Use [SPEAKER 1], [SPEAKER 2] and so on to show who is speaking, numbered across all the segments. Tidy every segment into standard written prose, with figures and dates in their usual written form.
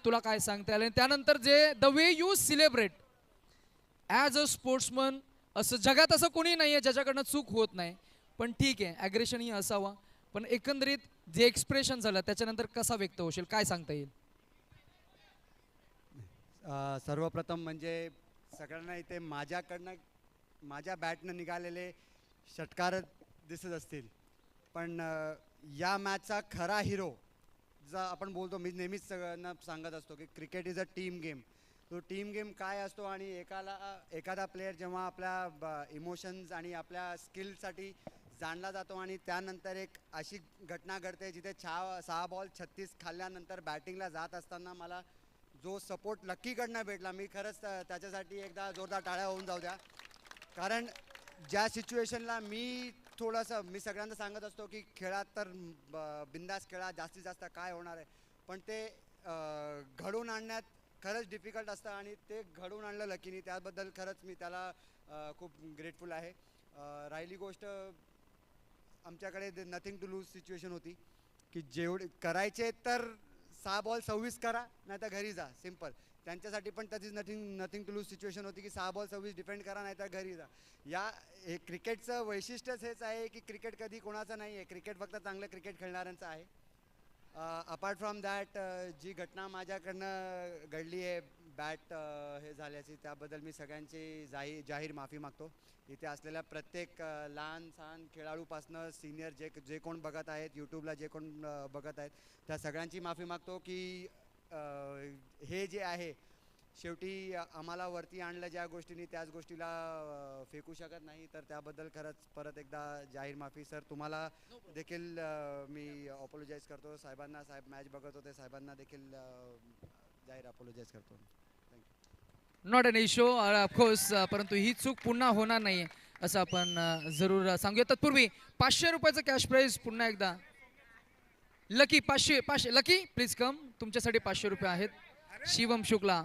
[SPEAKER 1] तुला काय सांगता येईल आणि त्यानंतर जे the way you celebrate as a sportsman, असं जगात असं कोणी नाही आहे ज्याच्याकडनं चूक होत नाही, पण ठीक आहे ॲग्रेशनही असावा, पण एकंदरीत जे एक्सप्रेशन झालं त्याच्यानंतर कसा व्यक्त होशील, काय सांगता येईल?
[SPEAKER 2] सर्वप्रथम म्हणजे सगळ्यांना इथे माझ्याकडनं माझ्या बॅटनं निघालेले षटकार दिसत असतील, पण या मॅचचा खरा हिरो जर आपण बोलतो, मी नेहमीच सगळ्यांना सांगत असतो की cricket is a team game. तो टीम गेम काय असतो आणि एखादा प्लेयर जेव्हा आपल्या इमोशन्स आणि आपल्या स्किलसाठी जाणला जातो आणि त्यानंतर एक अशी घटना घडते जिथे 6 बॉल 36 खाल्ल्यानंतर बॅटिंगला जात असताना मला जो सपोर्ट लक्कीकडनं भेटला, मी खरंच त्याच्यासाठी एकदा जोरदार टाळ्या होऊन जाऊ द्या. कारण ज्या सिच्युएशनला मी सगळ्यांना सांगत असतो की खेळात तर बिंदास खेळा, जास्तीत जास्त काय होणार आहे, पण ते घडवून आणण्यात खरंच डिफिकल्ट असतं आणि ते घडवून आणलं लकीनी, त्याबद्दल खरंच मी त्याला खूप ग्रेटफुल आहे. राहिली गोष्ट, आमच्याकडे नथिंग टू लूज सिच्युएशन होती की जेवढे करायचे तर 6 बॉल 26 करा नाही तर घरी जा, सिम्पल. त्यांच्यासाठी पण त्याचीच नथिंग टू लूज सिच्युएशन होती की 6 बॉल 26 डिफेंड करा नाही तर घरी जा. हे क्रिकेटचं वैशिष्ट्यच हेच आहे की क्रिकेट कधी कोणाचं नाही आहे, क्रिकेट फक्त चांगलं क्रिकेट खेळणाऱ्यांचं आहे. अपार्ट फ्रॉम दॅट, जी घटना माझ्याकडनं घडली आहे बॅट हे झाल्याची, त्याबद्दल मी सगळ्यांची जाहीर माफी मागतो. इथे असलेल्या प्रत्येक लहान सहान खेळाडूपासनं सिनियर जे कोण बघत आहेत, यूट्यूबला जे कोण बघत आहेत, त्या सगळ्यांची माफी मागतो की हे जे आहे शेवटी आम्हाला वरती आणलं ज्या गोष्टींनी, त्याच गोष्टीला फेकू शकत नाही, तर त्याबद्दल खरंच परत एकदा जाहीर माफी. सर तुम्हाला देखील मी अपोलोजाईज करतो, साहेब मॅच बघत होते, साहेबांना देखील जाहीर अपोलोजाईज करतो. Thank you.
[SPEAKER 1] Not an issue of course, परंतु ही चूक पुन्हा होणार नाही असं आपण जरूर सांगूया. तत्पूर्वी 500 रुपयाचं कॅश प्राईज पुन्हा एकदा. लकी 500 लकी प्लीज कम, तुमच्यासाठी 500 रुपये आहेत. शिवम शुक्ला,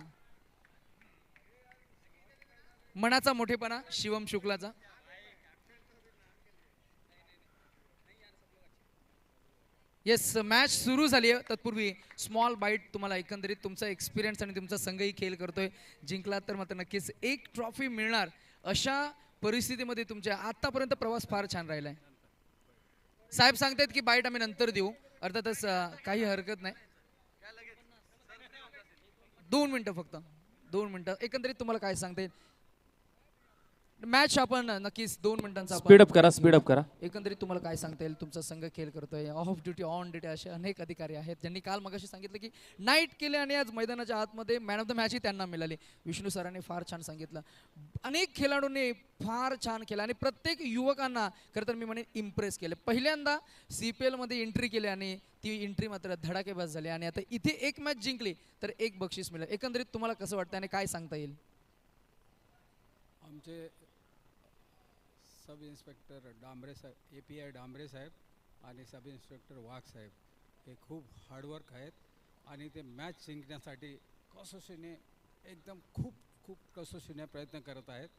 [SPEAKER 1] मनाचा मोठेपणा शिवम शुक्लाचा. येस, मॅच सुरू झाली आहे. तत्पूर्वी स्मॉल बाईट, तुम्हाला एकंदरीत तुमचा एक्सपिरियन्स आणि तुमचा संघही खेळ करतोय, जिंकला तर मात्र नक्कीच एक ट्रॉफी मिळणार. अशा परिस्थितीमध्ये तुमच्या आतापर्यंत प्रवास फार छान राहिलाय. साहेब सांगतायत की बाईट आम्ही नंतर देऊ, अर्थातच काही हरकत नाही. 2 मिनिटं फक्त, 2 मिनिटं. एकंदरीत तुम्हाला काय सांगता येईल? मॅच आपण नक्कीच 2 मिनिटांचा
[SPEAKER 3] स्पीडअप करा.
[SPEAKER 1] एकंदरीत तुम्हाला काय सांगता येईल? तुमचा संघ खेळ करतोय, ऑफ ड्युटी ऑन ड्युटी असे अनेक अधिकारी आहेत ज्यांनी काल मगाशी सांगितलं की नाईट केले आणि आज मैदानाच्या आतमध्ये मॅन ऑफ द मॅच ही त्यांना मिळाली. विष्णू सरांनी फार छान सांगितलं, अनेक खेळाडूंनी फार छान केलं आणि प्रत्येक युवकांना खरं तर मी म्हणेन इम्प्रेस केले. पहिल्यांदा CPL मध्ये एंट्री केली आणि ती एंट्री मात्र धडाकेबाज झाली आणि आता इथे एक मॅच जिंकली तर एक बक्षीस मिळेल. एकंदरीत तुम्हाला कसं वाटतं आणि काय सांगता येईल?
[SPEAKER 4] आमचे सब इन्स्पेक्टर डांबरे साहेब, API डांबरे साहेब आणि सब इन्स्पेक्टर वाघ साहेब हे खूप हार्डवर्क आहेत आणि ते मॅच जिंकण्यासाठी कसोशीने एकदम खूप कसोशीने प्रयत्न करत आहेत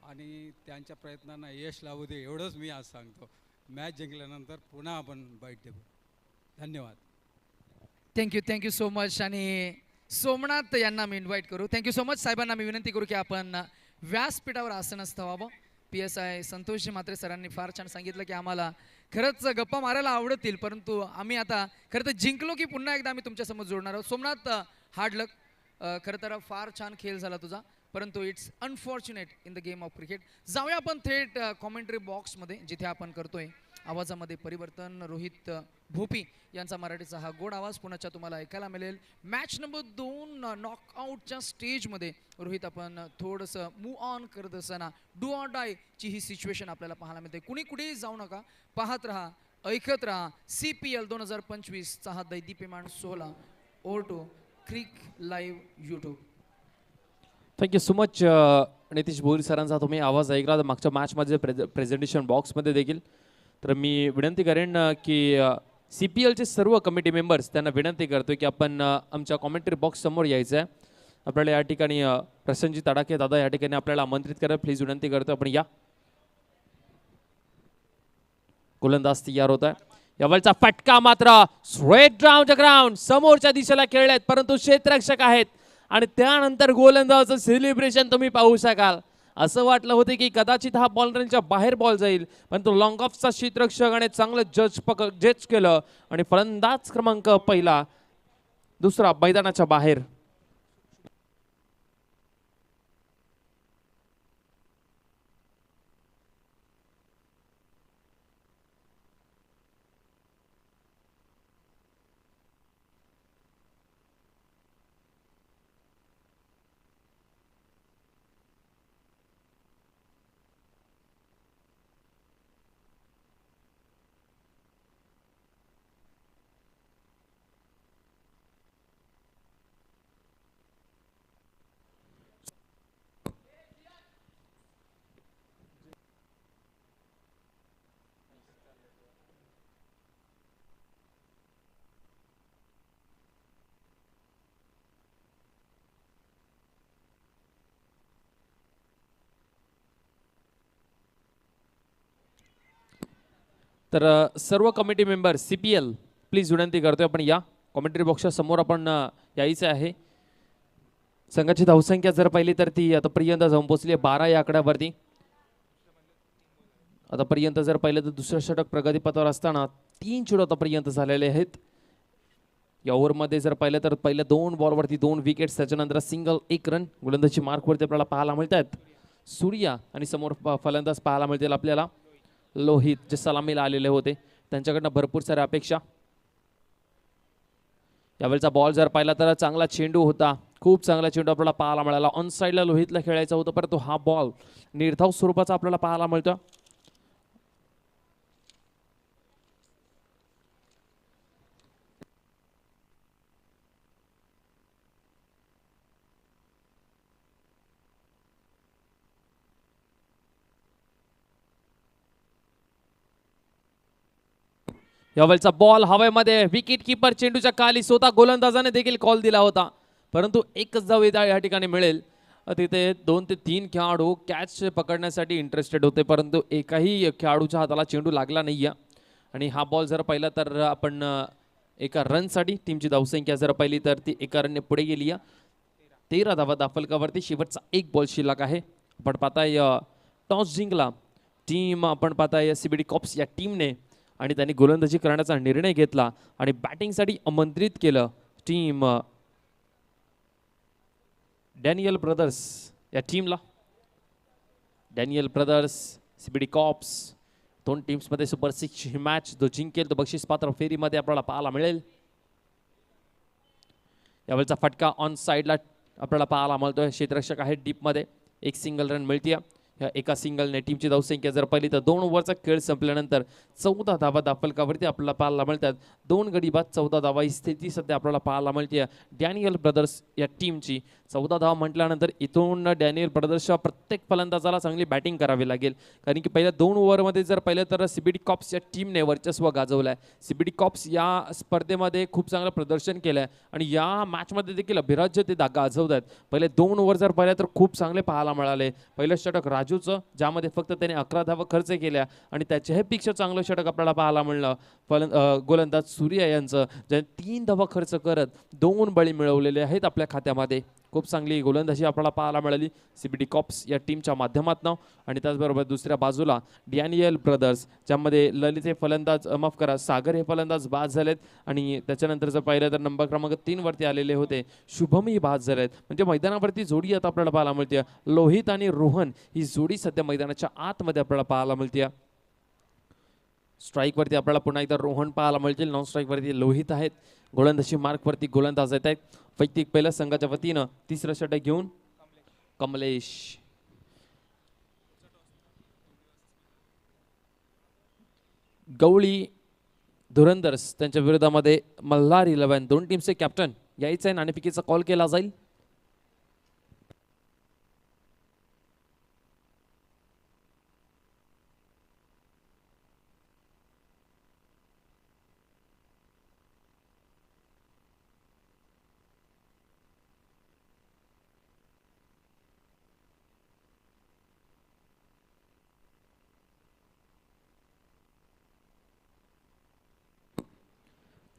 [SPEAKER 4] आणि त्यांच्या प्रयत्नांना यश लावू दे एवढंच मी आज सांगतो. मॅच जिंकल्यानंतर पुन्हा आपण बाईट देऊ. धन्यवाद.
[SPEAKER 1] Thank you so much. आणि सोमनाथ यांना मी इन्व्हाइट करू. Thank you so much. साहेबांना मी विनंती करू की आपण व्यासपीठावर आसनस्थ व्हावं. PSI संतोषजी म्हात्रे सरांनी फार छान सांगितलं की आम्हाला खरंच गप्पा मारायला आवडतील, परंतु आम्ही आता खरं तर जिंकलो की पुन्हा एकदा आम्ही तुमच्यासमोर जोडणार आहोत. सोमनाथ, हार्ड लक. खरं तर फार छान खेळ झाला तुझा, परंतु it's unfortunate in the game of cricket. जाऊया आपण थेट कॉमेंट्री बॉक्समध्ये, जिथे आपण करतोय आवाजामध्ये परिवर्तन. रोहित भोपी यांचा मराठीचा हा गोड आवाज पुण्याच्या तुम्हाला ऐकायला मिळेल. मॅच नंबर 2 नॉकआउटच्या स्टेजमध्ये रोहित आपण थोडंसं मूव्ह ऑन करत असताना डू ऑर डाय ची ही सिच्युएशन आपल्याला पाहायला मिळते. कुणी कुठेही जाऊ नका, पाहत राहा, ऐकत राहा. CPL 2025चा हा दैदीप्यमान सोहळा. Over to Crick Live YouTube.
[SPEAKER 3] Thank you so much. Nitish Bhoir सरांचा तुम्ही आवाज ऐकला मागच्या मॅचमध्ये प्रेझेंटेशन बॉक्समध्ये देखील. तर मी विनंती करेन की CPLचे सर्व कमिटी मेंबर्स त्यांना विनंती करतो की आपण आमच्या कॉमेंट्री बॉक्स समोर यायचं आहे. आपल्याला या ठिकाणी प्रसन्नजी तडाखे दादा या ठिकाणी आपल्याला आमंत्रित करा, प्लीज विनंती करतो आपण या. गोलंदाज तयार होत आहे. यावरचा फटका मात्र स्ट्रेट डाऊन द ग्राउंड समोरच्या दिशेला खेळलेत, परंतु क्षेत्ररक्षक आहेत आणि त्यानंतर गोलंदाजाचं सेलिब्रेशन तुम्ही पाहू शकाल. असं वाटलं होतं की कदाचित हा बॉल रेंजच्या बाहेर बॉल जाईल, परंतु लॉंग ऑफचा क्षेत्ररक्षकाने चांगलं जज केलं आणि फलंदाज क्रमांक पहिला दुसरा मैदानाच्या बाहेर. तर सर्व कमिटी मेंबर CPL प्लीज विनंती करतोय आपण या कॉमेंट्री बॉक्सच्या समोर आपण यायचं आहे. संघाची धावसंख्या जर पाहिली तर ती आतापर्यंत जाऊन पोहोचली आहे 12 या आकड्यावरती. आतापर्यंत जर पाहिलं तर दुसरं षटक प्रगतीपथावर असताना 3 चेंडू आतापर्यंत झालेले आहेत. या ओव्हरमध्ये जर पाहिलं तर पहिल्या 2 बॉलवरती 2 विकेट्स, त्याच्यानंतर सिंगल 1 रन गोलंदाजी मार्कवरती आपल्याला पाहायला मिळत आहेत. सूर्या आणि समोर फलंदाज पाहायला मिळतील आपल्याला लोहित, जे सलामीला आलेले होते, त्यांच्याकडनं भरपूर साऱ्या अपेक्षा. यावेळचा बॉल जर पाहिला तर चांगला चेंडू होता, खूप चांगला चेंडू आपल्याला पाहायला मिळाला. ऑन साईडला लोहितला खेळायचा होता, परंतु हा बॉल निर्धाव स्वरूपाचा आपल्याला पाहायला मिळतो. यावेळचा बॉल हवेमध्ये, विकेट किपर चेंडूच्या खाली, स्वतः गोलंदाजाने देखील कॉल दिला होता, परंतु एकच धाव या ठिकाणी मिळेल. तिथे 2 ते 3 खेळाडू कॅच पकडण्यासाठी इंटरेस्टेड होते, परंतु एकाही खेळाडूच्या हाताला चेंडू लागला नाही. आणि हा बॉल जर पाहिला तर आपण एका रनसाठी टीमची धावसंख्या जर पाहिली तर ती एका रनने पुढे गेली. 13 धावा दाफलकावरती, शेवटचा 1 बॉल शिल्लक आहे. आपण पाहताय टॉस जिंकला टीम, आपण पाहताय CBD कॉप्स या टीमने, आणि त्यांनी गोलंदाजी करण्याचा निर्णय घेतला आणि बॅटिंगसाठी आमंत्रित केलं टीम डॅनियल ब्रदर्स या टीमला. डॅनियल ब्रदर्स, CBD कॉप्स, 2 टीम्समध्ये सुपर 6 ही मॅच जो जिंकेल तो बक्षीस पात्र फेरीमध्ये आपल्याला पाहायला मिळेल. यावेळचा फटका ऑन साईडला आपल्याला पाहायला मिळतोय. क्षेत्ररक्षक आहे डीपमध्ये, 1 सिंगल रन मिळते. या एका सिंगलने टीमची धावसंख्या जर पाहिली तर 2 ओव्हरचा खेळ संपल्यानंतर 14 धावा दाफलकावरती आपल्याला पाहायला मिळतात. 2 गडी बाद 14 धावा ही स्थिती सध्या आपल्याला पाहायला मिळते डॅनियल ब्रदर्स या टीमची. 14 धावा म्हटल्यानंतर इथून डॅनियल ब्रदर्सच्या प्रत्येक फलंदाजाला चांगली बॅटिंग करावी लागेल, कारण की पहिल्या 2 ओव्हरमध्ये जर पाहिलं तर CBD कॉप्स या टीमने वर्चस्व गाजवलं आहे. CBD कॉप्स या स्पर्धेमध्ये खूप चांगलं प्रदर्शन केलं आहे आणि या मॅचमध्ये देखील अभिराज्य ते गाजवत आहेत. पहिले 2 ओव्हर जर पाहिलं तर खूप चांगले पाहायला मिळाले. पहिलं षटक राजूचं, ज्यामध्ये फक्त त्याने 11 धावा खर्च केल्या आणि त्याच्याही पेक्षा चांगलं षटक आपल्याला पाहायला मिळलं गोलंदाज सूर्या यांचं, ज्याने 3 धावा खर्च करत 2 बळी मिळवलेले आहेत आपल्या खात्यामध्ये. खूप चांगली गोलंदाजी आपल्याला पाहायला मिळाली CBD कॉप्स या टीमच्या माध्यमातून. आणि त्याचबरोबर दुसऱ्या बाजूला डॅनियल ब्रदर्स, ज्यामध्ये ललित हे फलंदाज, माफ करा, सागर हे फलंदाज बाद झालेत आणि त्याच्यानंतर जर पाहिलं तर नंबर क्रमांक 3 वरती आलेले होते शुभमही बाद झालेत. म्हणजे मैदानावरती जोडी आता आपल्याला पाहायला मिळते. लोहित आणि रोहन ही जोडी सध्या मैदानाच्या आतमध्ये आपल्याला पाहायला मिळते. स्ट्राईक वरती आपल्याला पुन्हा एकदा रोहन पाहायला मिळतील, नॉन स्ट्राईक वरती लोहित आहेत. गोलंदाजी मार्क वरती गोलंदाज येत आहेत. वैयक्तिक पहिल्या संघाच्या वतीनं तिसरं षटक घेऊन कमलेश. गवळी धुरंदर्स त्यांच्या विरोधामध्ये मल्हार 11, 2 टीमचे कॅप्टन यायचं आहे. नाणेफेकीचा कॉल केला जाईल.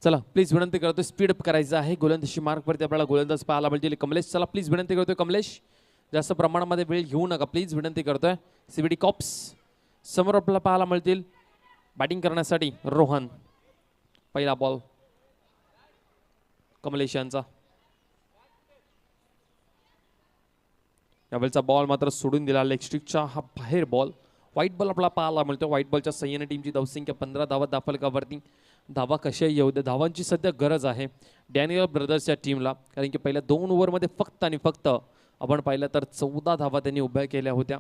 [SPEAKER 3] चला प्लीज विनंती करतोय स्पीड अप करायचं आहे. गोलंदाजी मार्कवरती आपल्याला गोलंदाज पाहायला मिळतील. कमलेश चला प्लीज विनंती करतोय. कमलेश जास्त प्रमाणामध्ये वेळ घेऊ नका प्लीज विनंती करतोय. सीबीडी कॉप्स समोर आपल्याला पाहायला मिळतील. बॅटिंग करण्यासाठी रोहन. पहिला बॉल कमलेश यांचा. यावेळचा बॉल मात्र सोडून दिला लेग स्ट्रिकच्या हा बाहेर बॉल. व्हाईट बॉल आपल्याला पाहायला मिळतो. व्हाईट बॉलच्या सहाय्याने टीमची धावसंख्या 15 धावा दाफलकावरती. धावा कशाही येऊ दे, धावांची सध्या गरज आहे डॅनियल ब्रदर्सच्या टीमला. कारण की पहिल्या 2 ओव्हरमध्ये फक्त आणि फक्त आपण पाहिलं तर 14 धावा त्यांनी उभ्या केल्या होत्या.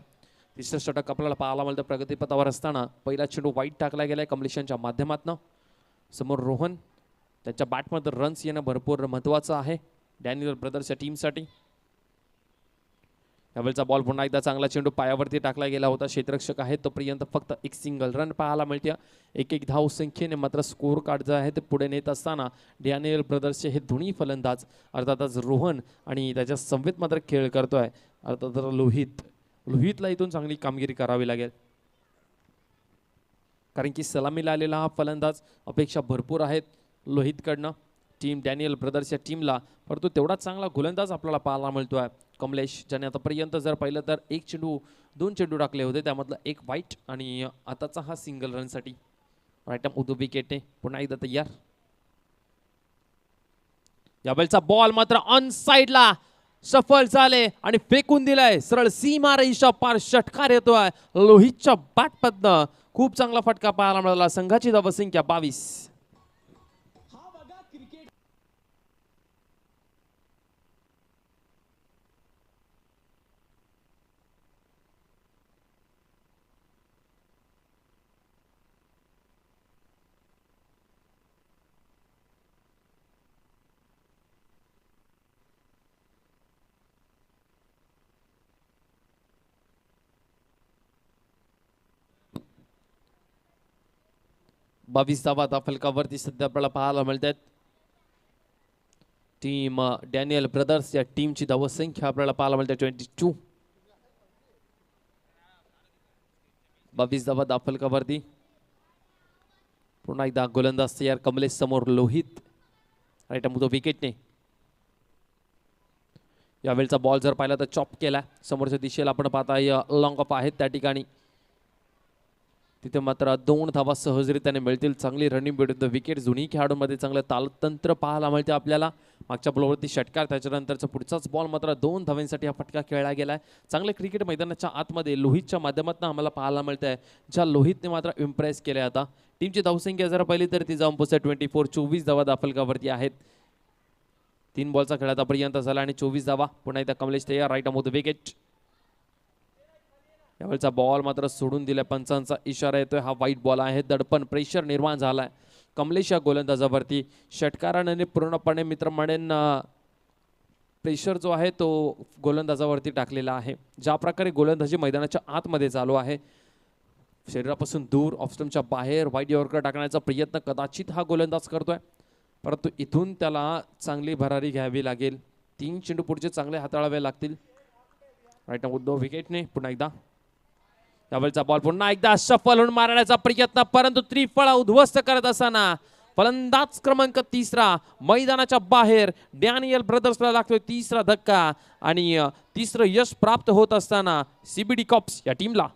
[SPEAKER 3] तिसरं षटक आपल्याला पाहायला मिळतं प्रगतीपथावर असताना. पहिला चेंडू वाईट टाकला गेलाय कमलेशांच्या माध्यमातून. समोर रोहन. त्यांच्या बॅटमध्ये रन्स येणं भरपूर महत्त्वाचं आहे डॅनियल ब्रदर्सच्या टीमसाठी. यावेळचा बॉल पुन्हा एकदा चांगला चेंडू पायावरती टाकला गेला होता. क्षेत्ररक्षक आहे तोपर्यंत फक्त एक सिंगल रन पाहायला मिळते. एक धाव संख्येने मात्र स्कोर कार्ड जे आहे ते पुढे नेत असताना डॅनियल ब्रदर्सचे हे दोन्ही फलंदाज अर्थातच रोहन आणि त्याच्या समवेत मात्र खेळ करतोय अर्थातच लोहितला इथून चांगली कामगिरी करावी लागेल. कारण की सलामीला आलेला हा फलंदाज अपेक्षा भरपूर आहेत लोहितकडनं टीम डॅनियल ब्रदर्सच्या टीमला. परंतु तेवढाच चांगला गोलंदाज आपल्याला पाहायला मिळतोय कमलेश, ज्याने आतापर्यंत जर पाहिलं तर 2 चेंडू टाकले होते. त्यामधला एक वाईट आणि आताचा हा सिंगल रनसाठी. राईट उदू विकेटने पुन्हा एकदा तयार. यावेळचा बॉल मात्र ऑन साइडला सफल झाले आणि फेकून दिलाय सरळ सीमा रेषा पार. षटकार येतोय लोहितच्या बॅटमधनं. खूप चांगला फटका पाहायला मिळाला. संघाची धावसंख्या 22. धावा फलकावरती सध्या आपल्याला पाहायला मिळतात. टीम डॅनियल ब्रदर्स या टीमची धावसंख्या आपल्याला पाहायला मिळते 22. 22 धावा फलकावरती. पुन्हा एकदा गोलंदाज तयार कमलेश समोर लोहित. राईट मुदो विकेटने. यावेळचा बॉल जर पाहिला तर चॉप केला. समोरच्या दिशेला आपण पाहताय लॉंग ऑफ आहेत त्या ठिकाणी. तिथे मात्र 2 धावा सहजरित्याने मिळतील. चांगली रनिंग विरुद्ध विकेट. दोन्ही खेळाडूंमध्ये चांगलं तालतंत्र पाहायला मिळते आपल्याला. मागच्या बॉलवरती षटकार, त्याच्यानंतरचा पुढचाच बॉल मात्र 2 धावांसाठी हा फटका खेळला गेलाय. चांगले क्रिकेट मैदानाच्या आतमध्ये लोहितच्या माध्यमातून आम्हाला पाहायला मिळत आहे, ज्या लोहितने मात्र इम्प्रेस केले. आता टीमची धावसंख्या जर पाहिली तर ती जाऊन पोहोचते 24. 24 धावा दाफलकावरती आहेत. 3 बॉलचा खेळ आतापर्यंत झाला आणि 24 धावा. पुन्हा एकदा कमलेश तयार. Right Amod wicket. यावेळचा बॉल मात्र सोडून दिलाय. पंचांचा इशारा येतोय. हा वाईट बॉल आहे. दडपण प्रेशर निर्माण झालाय कमलेश या गोलंदाजावरती. षटकाराने पूर्णपणे मित्र म्हणेन प्रेशर जो आहे तो गोलंदाजावरती टाकलेला आहे. ज्या प्रकारे गोलंदाजी मैदानाच्या आतमध्ये चालू आहे, शरीरापासून दूर ऑफस्टमच्या बाहेर वाईट यॉर्कर टाकण्याचा प्रयत्न कदाचित हा गोलंदाज करतोय. परंतु इथून त्याला चांगली भरारी घ्यावी लागेल. 3 चेंडू पुढचे चांगले हाताळावे लागतील. राईट उद्धव विकेटने. पुन्हा एकदा यावेळचा बॉल पुन्हा एकदा सफल होऊन मारण्याचा प्रयत्न, परंतु त्रिफळा उद्ध्वस्त करत असताना फलंदाज क्रमांक 3 मैदानाच्या बाहेर. डॅनियल ब्रदर्सला लागतोय 3रा धक्का आणि 3रं यश प्राप्त होत असताना सीबीडी कॉप्स या टीमला.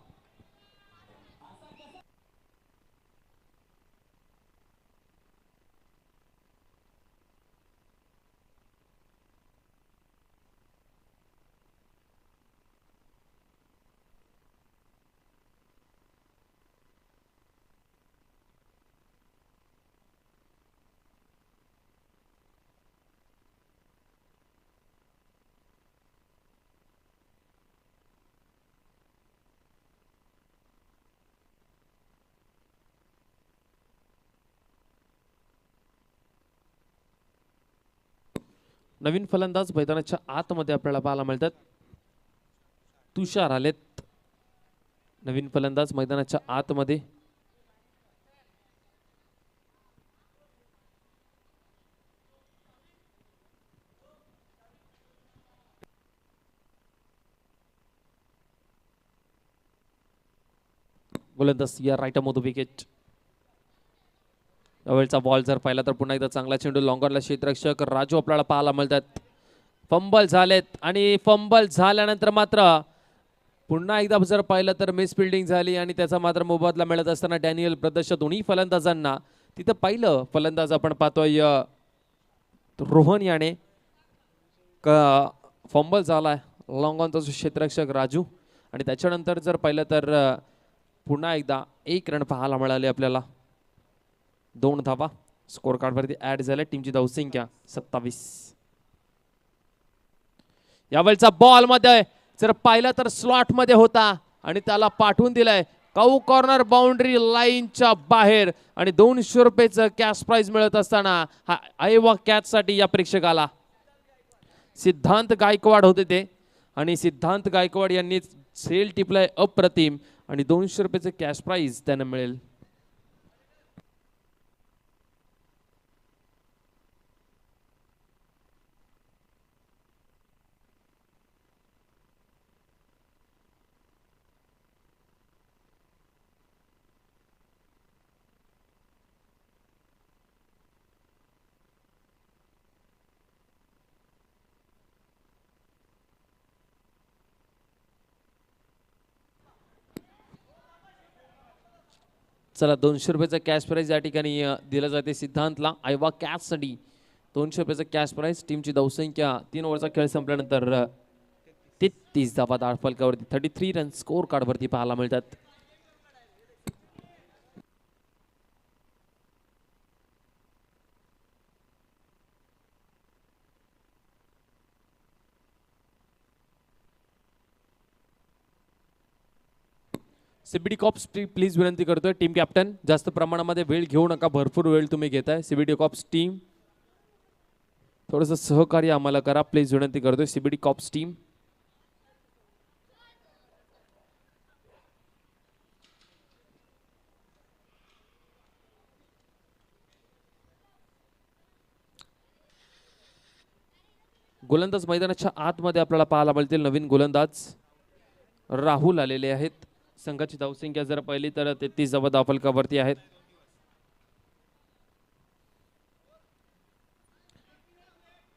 [SPEAKER 3] नवीन फलंदाज मैदानाच्या आतमध्ये आपल्याला पाहायला मिळतात. तुषार आलेत नवीन फलंदाज मैदानाच्या आतमध्ये. गोलंदाज या राईट मधून विकेट. यावेळचा बॉल जर पाहिला तर पुन्हा एकदा चांगला चेंडू लॉंगरला क्षेत्ररक्षक राजू आपल्याला पाहायला मिळतात. फंबल झालेत आणि फंबल झाल्यानंतर मात्र पुन्हा एकदा जर पाहिलं तर मिस फिल्डिंग झाली आणि त्याचा मात्र मोबदला मिळत असताना डॅनियल ब्रदर्स दोन्ही फलंदाजांना तिथं पहिलं फलंदाज आपण पाहतोय रोहन याने फंबल झालाय लॉंग ऑनचा क्षेत्ररक्षक राजू आणि त्याच्यानंतर जर पाहिलं तर पुन्हा एकदा 1 रन पाहायला मिळाले आपल्याला. 2 धावा स्कोर कार्डवरती ऍड झाल्या. टीमची धावसंख्या 27. यावेळचा बॉल मध्ये जर पाहिलं तर स्लॉट मध्ये होता आणि त्याला पाठवून दिलाय काऊ कॉर्नर बाउंड्री लाईनच्या बाहेर आणि 200 रुपयाचं कॅश प्राइज मिळत असताना हा आयवा कॅच साठी या प्रेक्षकाला सिद्धांत गायकवाड होते ते आणि सिद्धांत गायकवाड यांनी सेल टिपलाय अप्रतिम आणि 200 रुपयाचं कॅश प्राइज त्यांना मिळेल. चला 200 रुपयाचा कॅश प्राइज या ठिकाणी दिला जाते सिद्धांतला आयवा कॅच साठी 200 रुपयाचा कॅश प्राइज. टीमची धावसंख्या 3 ओव्हरचा खेळ संपल्यानंतर 33 धावा धावफलकावरती 33 रन स्कोर कार्डवरती पाहायला मिळतात. सीबीडी कॉप्स प्लीज विनंती करतोय टीम कॅप्टन जास्त प्रमाणामध्ये वेळ घेऊ नका. भरपूर वेळ तुम्ही घेताय. सीबीडी कॉप्स टीम थोडंसं सहकार्य आम्हाला करा प्लीज विनंती करतोय. सीबीडी कॉप्स टीम गोलंदाज मैदानाच्या आतमध्ये आपल्याला पाहायला मिळतील. नवीन गोलंदाज राहुल आलेले आहेत. संघाची धावसंख्या जर पाहिली तर 33 धावा धावफलकावरती आहेत.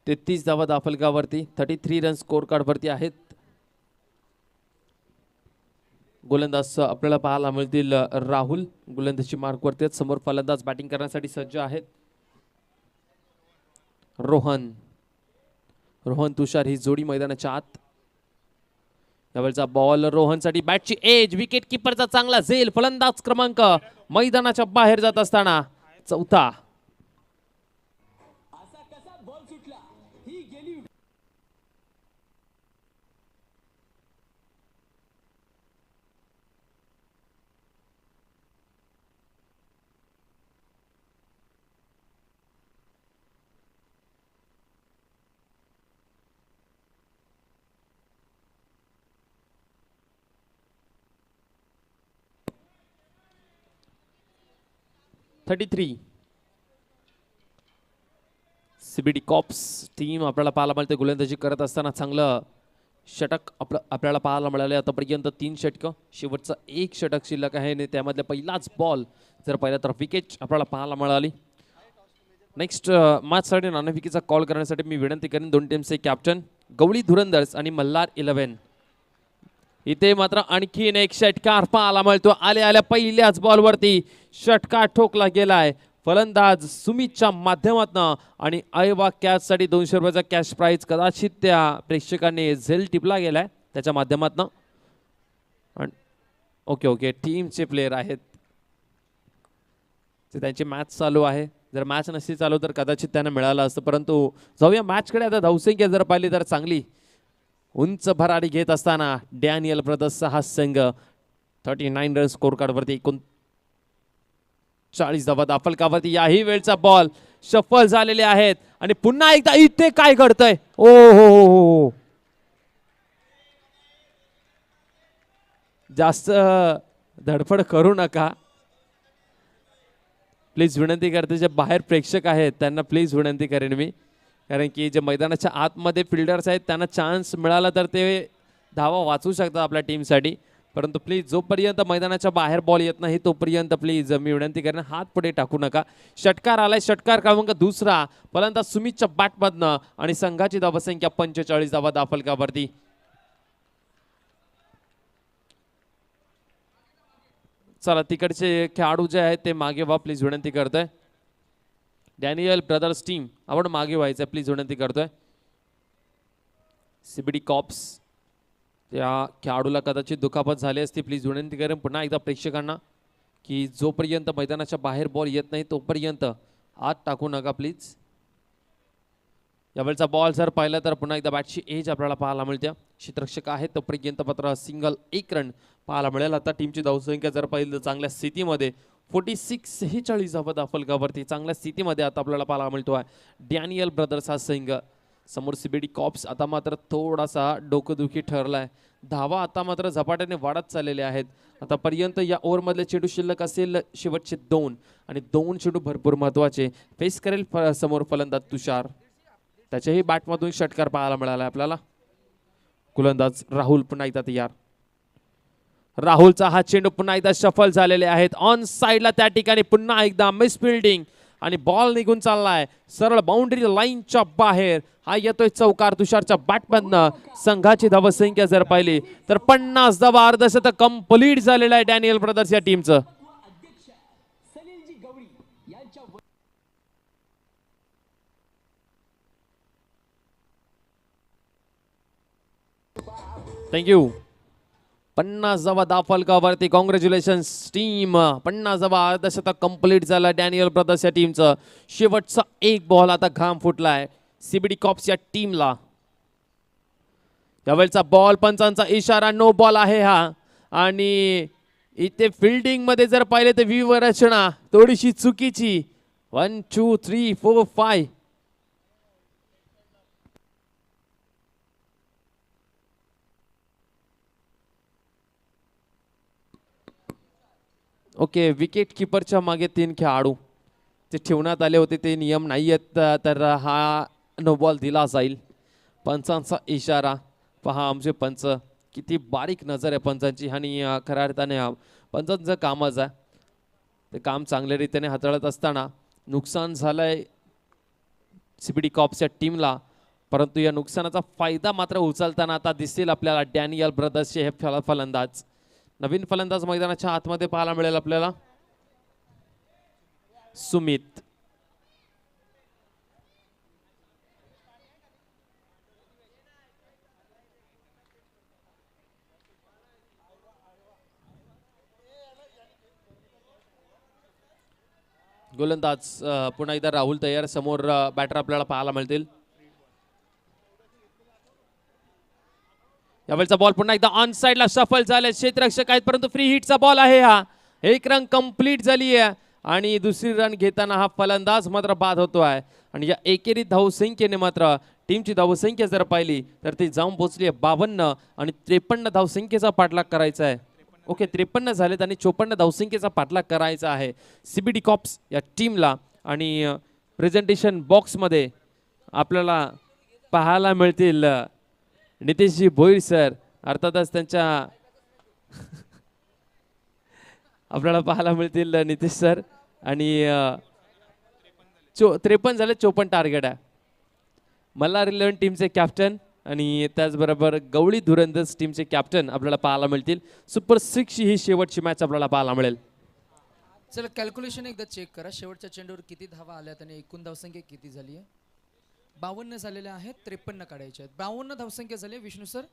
[SPEAKER 3] तेहतीस धावा धावफलकावरती 33 रन स्कोर कार्डवरती आहेत. गोलंदाज आपल्याला पाहायला मिळतील राहुल गोलंदाजी मार्कवरती आहेत. समोर फलंदाज बॅटिंग करण्यासाठी सज्ज आहेत. रोहन तुषार ही जोडी मैदानाच्या आत. यावेळचा बॉल रोहनसाठी बॅटची एज विकेट किपरचा चांगला झेल. फलंदाज क्रमांक मैदानाच्या बाहेर जात असताना 4था. सीबीडी कॉप्स टीम आपल्याला पाहायला मिळते गोलंदाजी करत असताना चांगलं षटक आपल्याला पाहायला मिळाले. आतापर्यंत 3 षटकं शेवटचा 1 षटक शिल्लक आहे आणि त्यामधला पहिलाच बॉल जर पाहिला तर विकेट आपल्याला पाहायला मिळाली. नेक्स्ट मॅचसाठी नाणेफेकीचा कॉल करण्यासाठी मी विनंती करेन 2 टीमचे कॅप्टन गवळी धुरंदर्स आणि मल्हार 11. इथे मात्र आणखीन एक षटकार पाहायला मिळतो. आल्या पहिल्याच बॉलवरती षटकार ठोकला गेलाय फलंदाज सुमितच्या माध्यमातून आणि आयवा कॅच साठी 200 रुपयाचा कॅश प्राइज कदाचित त्या प्रेक्षकांनी झेल टिपला गेलाय त्याच्या माध्यमातून. ओके टीमचे प्लेयर आहेत ते त्यांची मॅच चालू आहे. जर मॅच नसती चालू तर कदाचित त्यांना मिळालं असतं. परंतु जाऊया मॅचकडे. आता धावसंख्या जर पाहिली तर चांगली उंच भरारी घेत असताना डॅनियल ब्रदर्सचा हा संघ 39 रन स्कोर कार्डवरती 39 धावा धावफलकावरती. याही वेळचा बॉल शफल झालेले आहेत आणि पुन्हा एकदा इथे काय घडतंय. ओ हो जास्त धडपड करू नका प्लीज विनंती करते. जे बाहेर प्रेक्षक आहेत त्यांना प्लीज विनंती करेन मी कारण की जे मैदानाच्या आतमध्ये फिल्डर्स आहेत त्यांना चान्स मिळाला तर ते धावा वाचवू शकतात आपल्या टीमसाठी. परंतु प्लीज जोपर्यंत मैदानाच्या बाहेर बॉल येत नाही तोपर्यंत प्लीज मी विनंती करेन हात पुढे टाकू नका. षटकार आलाय, षटकार क्रमांक दुसरा फलंदाज सुमितच्या बॅटमधनं आणि संघाची धावसंख्या 45 धावा दाफलकावरती. चला तिकडचे खेळाडू जे आहेत ते मागे व्हा प्लीज विनंती करतोय. डॅनियल ब्रदर्स टीम आपण मागे व्हायचं प्लीज विनंती करतोय. सीबीडी कॉप्स त्या खेळाडूला कदाचित दुखापत झाली असती. प्लीज विनंती करेन पुन्हा एकदा प्रेक्षकांना की जोपर्यंत मैदानाच्या बाहेर बॉल येत नाही तोपर्यंत आत टाकू नका प्लीज. यावेळचा बॉल जर पाहिला तर पुन्हा एकदा बॅटची एज आपल्याला पाहायला मिळते. क्षेत्ररक्षक आहे तोपर्यंत मात्र सिंगल 1 रन पाहायला मिळेल. आता टीमची धावसंख्या जर पाहिली तर चांगल्या स्थितीमध्ये 46 धावा दाफलकावरती चांगल्या स्थितीमध्ये आता आपल्याला पाहायला मिळतो आहे. डॅनियल ब्रदर्स हा संघ समोर सीबीडी कॉप्स आता मात्र थोडासा डोकंदुखी ठरलाय. धावा आता मात्र झपाट्याने वाढत चाललेल्या आहेत. आतापर्यंत या ओव्हरमधले चेंडू शिल्लक असेल शेवटचे 2 आणि 2 चेंडू भरपूर महत्वाचे. फेस करेल समोर फलंदाज तुषार. त्याच्याही बॅटमधून षटकार पाहायला मिळाला आपल्याला. गोलंदाज राहुल पुन्हा एकदा तयार. राहुलचा हा चेंडू पुन्हा एकदा सफल झालेले आहेत. ऑन साइडला त्या ठिकाणी पुन्हा एकदा मिस फिल्डिंग आणि बॉल निघून चाललाय सरळ बाउंड्री लाईनच्या बाहेर. हा येतोय चौकार तुषारच्या बॅटमधनं. संघाची धावसंख्या जर पाहिली तर 50 धावा, अर्धशतक कंप्लीट झालेलं आहे डॅनियल ब्रदर्स या टीमचं. थँक्यू. 50 धावा दाफलकावरती. Congratulations team. 50 धावा, अर्धशतक कंप्लीट झाला डॅनियल ब्रदर्स या टीमचं. शेवटचा 1 बॉल आता घाम फुटलाय सीबीडी कॉप्स या टीमला. यावेळचा बॉल पंचांचा इशारा नो बॉल आहे हा. आणि इथे फिल्डिंग मध्ये जर पाहिले तर व्यूहरचना थोडीशी चुकीची. 1 2 3 4 5 ओके. विकेट किपरच्या मागे 3 खेळाडू ते ठेवण्यात आले होते. ते नियम नाही आहेत तर हा नो बॉल दिला जाईल. पंचांचा इशारा पहा. आमचे पंच किती बारीक नजर आहे पंचांची. आणि खऱ्या अर्थाने पंचांचं कामच आहे. ते काम चांगल्या रीतीने हाताळत असताना नुकसान झालंय सीबीडी कॉप्सच्या टीमला. परंतु या नुकसानाचा फायदा मात्र उचलताना आता दिसतील आपल्याला डॅनियल ब्रदर्सचे हे फलंदाज. नवीन फलंदाज मैदानाच्या आतमध्ये पाहायला मिळेल आपल्याला सुमित. गोलंदाज पुन्हा एकदा राहुल तयार. समोर बॅटर आपल्याला पाहायला मिळतील. यावेळचा बॉल पुन्हा एकदा ऑन साइडला सफल झाले. क्षेत्ररक्षक आहेत परंतु फ्री हिटचा बॉल आहे हा. 1 रन कंप्लीट झाली आहे आणि दुसरी रन घेताना हा फलंदाज मात्र बाद होतो आहे. आणि या एकेरी धावसंख्येने मात्र टीमची धावसंख्या जर पाहिली तर ती जाऊन पोहोचली आहे 52 आणि 53 धावसंख्येचा पाठलाग करायचा आहे. ओके 53 झालेत आणि 54 धावसंख्येचा पाठलाग करायचा आहे सीबीडी कॉप्स या टीमला. आणि प्रेझेंटेशन बॉक्समध्ये आपल्याला पाहायला मिळतील नितेशजी भोईर सर. अर्थातच त्यांच्या आपल्याला पाहायला मिळतील नितेश सर. आणि 53 झाले, 54 टार्गेट आहे. मल्हार 11 टीमचे कॅप्टन आणि त्याचबरोबर गवळी धुरंदर्स टीमचे कॅप्टन आपल्याला पाहायला मिळतील. सुपर 6 ही शेवटची मॅच आपल्याला पाहायला मिळेल.
[SPEAKER 1] चला कॅल्क्युलेशन एकदा चेक करा. शेवटच्या चेंडूवर किती धावा आल्यात आणि एकूण धावसंख्या किती झाली आहे. 52 झालेल्या आहेत. 53 काढायचे आहेत. 52 धावसंख्या झाली विष्णू सर.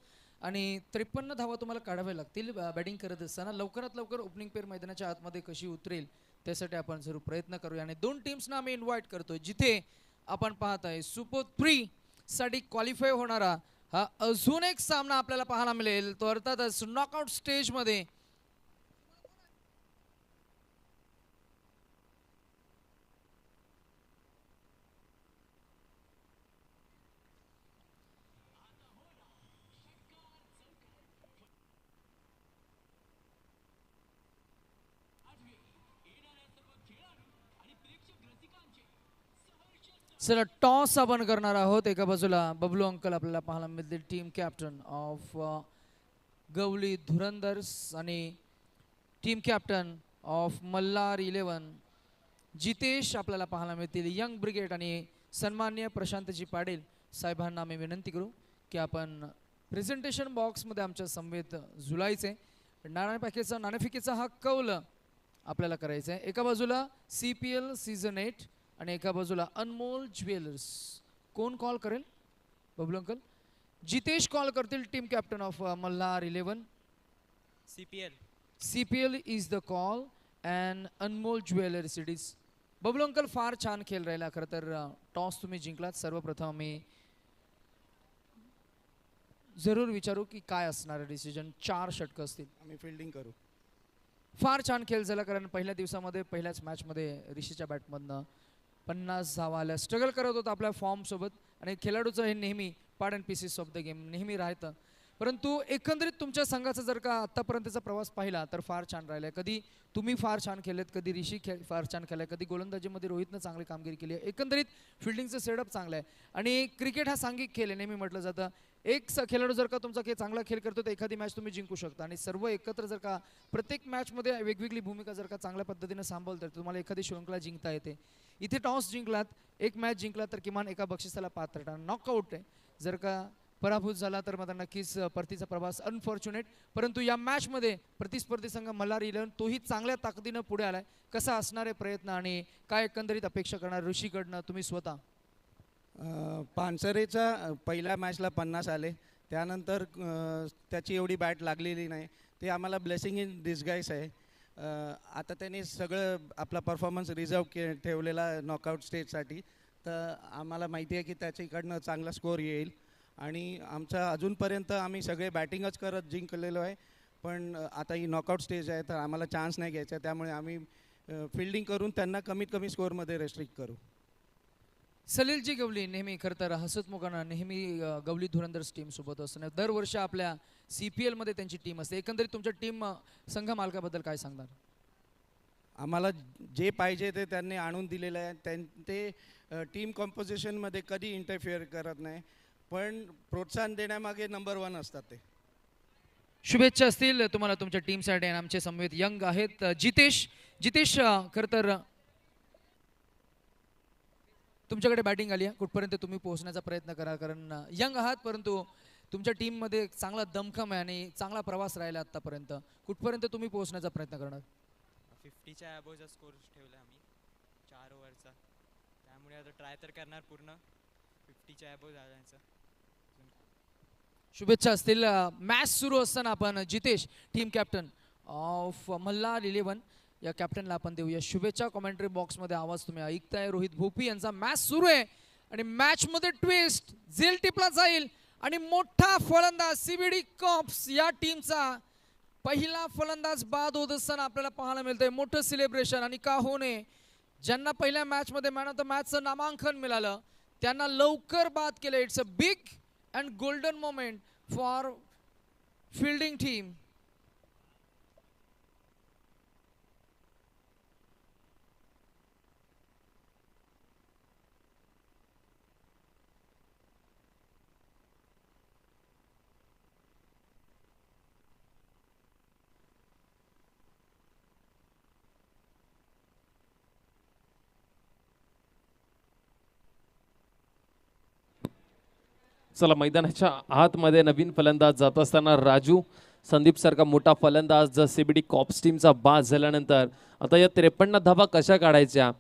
[SPEAKER 1] आणि 53 धावा तुम्हाला काढाव्या लागतील बॅटिंग करत असताना. लवकरात लवकर ओपनिंग पेअर मैदानाच्या आतमध्ये कशी उतरेल त्यासाठी आपण जरूर प्रयत्न करूया. आणि 2 टीम्सना आम्ही इन्व्हाइट करतोय जिथे आपण पाहत आहे सुपर 3 साठी क्वालिफाय होणारा हा अजून एक सामना आपल्याला पाहायला मिळेल. तो अर्थातच नॉकआउट स्टेजमध्ये चला टॉस आपण करणार आहोत. एका बाजूला बबलू अंकल आपल्याला पाहायला मिळतील टीम कॅप्टन ऑफ गवली धुरंदर्स आणि team captain of Malhar 11 Jitesh आपल्याला पाहायला मिळतील. यंग ब्रिगेड आणि सन्माननीय प्रशांतजी पाटील साहेबांना मी विनंती करू की आपण प्रेझेंटेशन बॉक्समध्ये आमच्या समवेत जुलायचे नाणेफेकीचा हा कौल आपल्याला करायचा आहे. एका बाजूला CPL सीझन 8 आणि एका बाजूला अनमोल ज्वेलर्स. कोण कॉल करेल? बबलू अंकल. जितेश कॉल करतील, team captain of Malhar 11. CPL is the call and Anmol jewellers it is. Bablu uncle फार छान खेळ राहिला. खरं तर टॉस तुम्ही जिंकलात. सर्वप्रथम मी जरूर विचारू की काय असणार डिसिजन. 4 षटकं असतील.
[SPEAKER 5] आम्ही फिल्डिंग करू.
[SPEAKER 1] फार छान खेळ झाला कारण पहिल्या दिवसामध्ये पहिल्याच मॅचमध्ये ऋषीच्या बॅटमधनं 50 धावा आल्या. स्ट्रगल करत होता आपल्या फॉर्मसोबत आणि खेळाडूचं हे नेहमी part and pieces of the game नेहमी राहतं. परंतु एकंदरीत तुमच्या संघाचा जर का आत्तापर्यंतचा प्रवास पाहिला तर फार छान राहिला आहे. कधी तुम्ही फार छान केलेत, कधी ऋषी फार छान केलं आहे, कधी गोलंदाजीमध्ये रोहितनं चांगली कामगिरी केली आहे. एकंदरीत फिल्डिंगचं सेटअप चांगलं आहे आणि क्रिकेट हा सांघिक खेळ आहे नेहमी म्हटलं जातं. एक खेळाडू जर का तुमचा चांगला खेळ करतो तर एखादी मॅच तुम्ही जिंकू शकता आणि सर्व एकत्र जर का प्रत्येक मॅचमध्ये वेगवेगळी भूमिका जर का चांगल्या पद्धतीने सांभाळलं तर तुम्हाला एखादी श्रृंखला जिंकता येते. इथे टॉस जिंकलात, एक मॅच जिंकलात तर किमान एका बक्षिसाला पात्र ठरणार. नॉकआउट आहे. जर का पराभूत झाला तर मात्र नक्कीच परतीचा प्रवास अनफॉर्च्युनेट. परंतु या मॅचमध्ये प्रतिस्पर्धी संघ मल्हार 11 तोही चांगल्या ताकदीनं पुढे आलाय. कसा असणारे प्रयत्न आणि काय एकंदरीत अपेक्षा करणार ऋषीकडनं तुम्ही स्वतः?
[SPEAKER 5] पानसरेचा पहिल्या मॅचला 50 आले. त्यानंतर त्याची एवढी बॅट लागलेली नाही. ते आम्हाला ब्लेसिंग इन डिस्गाईस आहे. आता त्यांनी सगळं आपला परफॉर्मन्स रिझर्व ठेवलेला नॉकआउट स्टेजसाठी. तर आम्हाला माहिती आहे की त्याच्याकडनं चांगला स्कोअर येईल आणि आमचा अजूनपर्यंत आम्ही सगळे बॅटिंगच करत जिंकलेलो आहे. पण आता ही नॉकआउट स्टेज आहे तर आम्हाला चान्स नाही घ्यायचा. त्यामुळे आम्ही फिल्डिंग करून त्यांना कमीत कमी स्कोअरमध्ये रेस्ट्रिक्ट करू.
[SPEAKER 1] सलीलजी गवली नेहमी खरं तर हसतमुखानं नेहमी गवली धुरंदर्स टीम सोबत असतं. दरवर्षी आपल्या CPL मध्ये त्यांची टीम असते. एकंदरीत तुमच्या टीम संघ मालकाबद्दल काय सांगणार?
[SPEAKER 5] आम्हाला जे पाहिजे ते त्यांनी आणून दिलेलं आहे. ते टीम कॉम्पोजिशनमध्ये कधी इंटरफिअर करत नाही पण प्रोत्साहन देण्यामागे नंबर 1 असतात ते.
[SPEAKER 1] शुभेच्छा असतील तुम्हाला तुमच्या टीमसाठी. आणि आमचे समवेत यंग आहेत जितेश खरं तर तुमच्याकडे बॅटिंग आली आहे. कुठपर्यंत तुम्ही पोहोचण्याचा प्रयत्न करा कारण यंग आहात परंतु तुमच्या टीममध्ये चांगला दमखम आहे आणि चांगला प्रवास राहिला आत्तापर्यंत. कुठपर्यंत तुम्ही पोहोचण्याचा प्रयत्न करणार?
[SPEAKER 6] 50च्या अबोवचा स्कोर ठेवला आम्ही 4 ओव्हरचा. त्यामुळे आता ट्राय तर करणार पूर्ण 50च्या अबोव जाण्याचं.
[SPEAKER 1] शुभेच्छा असतील. मॅच सुरू असताना आपण Jitesh team captain of Malhar 11 या कॅप्टनला आपण देऊया शुभेच्छा. कॉमेंट्री बॉक्समध्ये आवाज तुम्ही ऐकताय. रोहित भोपी यांचा मॅच सुरू आहे आणि मॅचमध्ये ट्विस्ट झेल टिपला जाईल आणि मोठा फलंदाज CBD कॉप्स या टीमचा पहिला फलंदाज बाद होत असताना आपल्याला पाहायला मिळतंय. मोठं सेलिब्रेशन आणि का होणे ज्यांना पहिल्या मॅचमध्ये मॅन ऑफ द मॅचचं नामांकन मिळालं त्यांना लवकर बाद केलं. It's a big and golden moment for fielding team.
[SPEAKER 3] चला मैदानाच्या आतमध्ये नवीन फलंदाज जात असताना राजू संदीप सारखा मोठा फलंदाज जर CBD कॉप्स टीमचा बाद झाल्यानंतर आता या 53 धावा कशा काढायच्या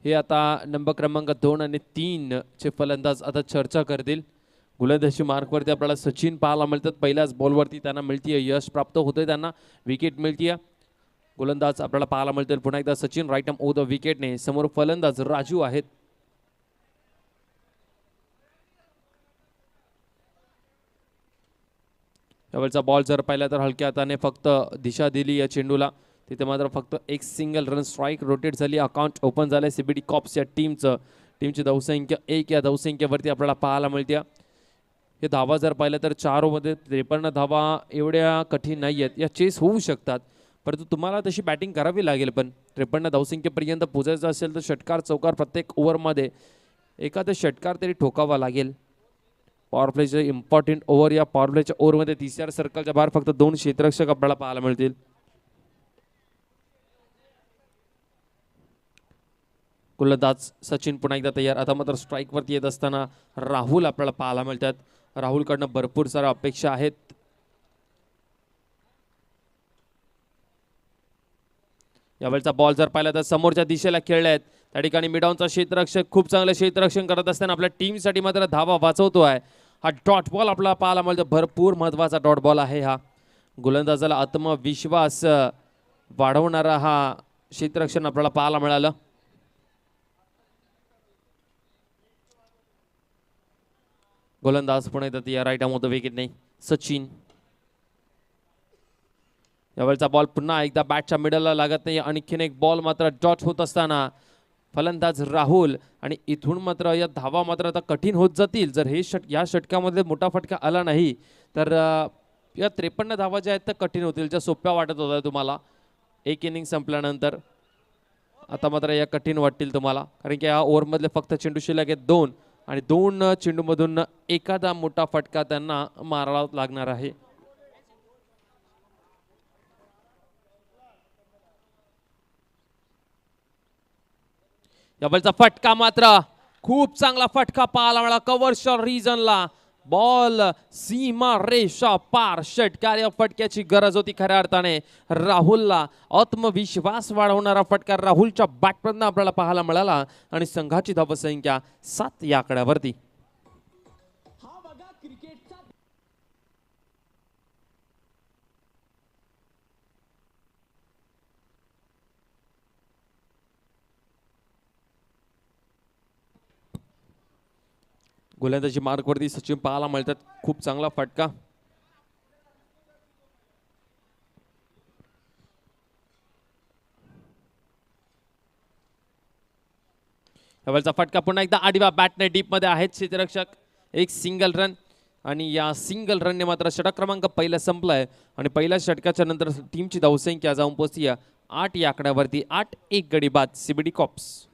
[SPEAKER 3] हे आता नंबर क्रमांक 2 आणि 3 चे फलंदाज आता चर्चा करतील. गोलंदाजी मार्कवरती आपल्याला सचिन पाहायला मिळतात. पहिल्याच बॉलवरती त्यांना मिळतीये यश प्राप्त होते, त्यांना विकेट मिळतीये. गोलंदाज आपल्याला पाहायला मिळतील पुन्हा एकदा Sachin right arm over the विकेटने. समोर फलंदाज राजू आहेत. त्यावेळचा बॉल जर पाहिला तर हलक्या हाताने फक्त दिशा दिली या चेंडूला. तिथे मात्र फक्त एक सिंगल रन स्ट्राईक रोटेट झाली. अकाउंट ओपन झालंय CBD कॉप्स या टीमची धावसंख्या 1 या धावसंख्येवरती आपल्याला पाहायला मिळते. हे धावा जर पाहिलं तर 4 ओव्हरमध्ये 53 धावा एवढ्या कठीण नाही आहेत. या चेस होऊ शकतात परंतु तुम्हाला तशी बॅटिंग करावी लागेल. पण 53 धावसंख्येपर्यंत पोहोचायचं असेल तर षटकार चौकार प्रत्येक ओव्हरमध्ये एखादा षटकार तरी ठोकावा लागेल. पॉवर प्लेचे इम्पॉर्टंट ओव्हर. या पॉवर प्लेच्या ओव्हरमध्ये तिसऱ्या सर्कलच्या बाहेर फक्त 2 क्षेत्ररक्षक आपल्याला पाहायला मिळतील. गोलंदाज सचिन पुन्हा एकदा तयार. आता मात्र स्ट्राईक वरती येत असताना राहुल आपल्याला पाहायला मिळतात. राहुलकडनं भरपूर साऱ्या अपेक्षा आहेत. यावेळचा बॉल जर पाहिला तर समोरच्या दिशेला खेळले आहेत. त्या ठिकाणी मिडॉनचा क्षेत्ररक्षक खूप चांगलं क्षेत्ररक्षण करत असताना आपल्या टीमसाठी मात्र धावा वाचवतो आहे. हा डॉट बॉल आपल्याला पाहायला मिळतो. भरपूर महत्वाचा डॉट बॉल आहे हा. गोलंदाजाला आत्मविश्वास वाढवणारा हा क्षेत्ररक्षण आपल्याला पाहायला मिळालं. गोलंदाज पुणे येतात या right arm off the wicket नाही सचिन. यावेळचा बॉल पुन्हा एकदा बॅटच्या मिडलला लागत नाही. आणखीन एक बॉल मात्र डॉट होत असताना फलंदाज राहुल आणि इथून मात्र या धावा मात्र आता कठीण होत जातील. जर हे या षटकामध्ये मोठा फटका आला नाही तर या 53 धावा ज्या आहेत त्या कठीण होतील. ज्या सोप्या वाटत होत्या तुम्हाला एक इनिंग संपल्यानंतर, आता मात्र या कठीण वाटतील तुम्हाला. कारण की या ओव्हरमधले फक्त चेंडू शिल्लक आहेत 2 आणि 2 चेंडूमधून एखादा मोठा फटका त्यांना मारावा लागणार आहे. यावेळचा फटका मात्र खूप चांगला फटका पाहायला मिळाला कव्हरच्या रिजनला. बॉल सीमा रेषा पार. षटकार या फटक्याची गरज होती खऱ्या अर्थाने. राहुलला आत्मविश्वास वाढवणारा फटका राहुलच्या बॅटमधून आपल्याला पाहायला मिळाला आणि संघाची धावसंख्या 7 या आकड्यावरती. गोलंदाजी मार्कवरती सचिन पाहायला मिळतात. खूप चांगला फटका. यावेळचा फटका पुन्हा एकदा आडव्या बॅटने डीप मध्ये आहेत क्षेत्ररक्षक. एक सिंगल रन आणि या सिंगल रनने मात्र षटक क्रमांक पहिला संपलाय आणि पहिल्या षटकाच्या नंतर टीमची धावसंख्या जाऊन पोहोचली 8 या आकड्यावरती. 8-1 गडी बाद सीबीडी कॉप्स.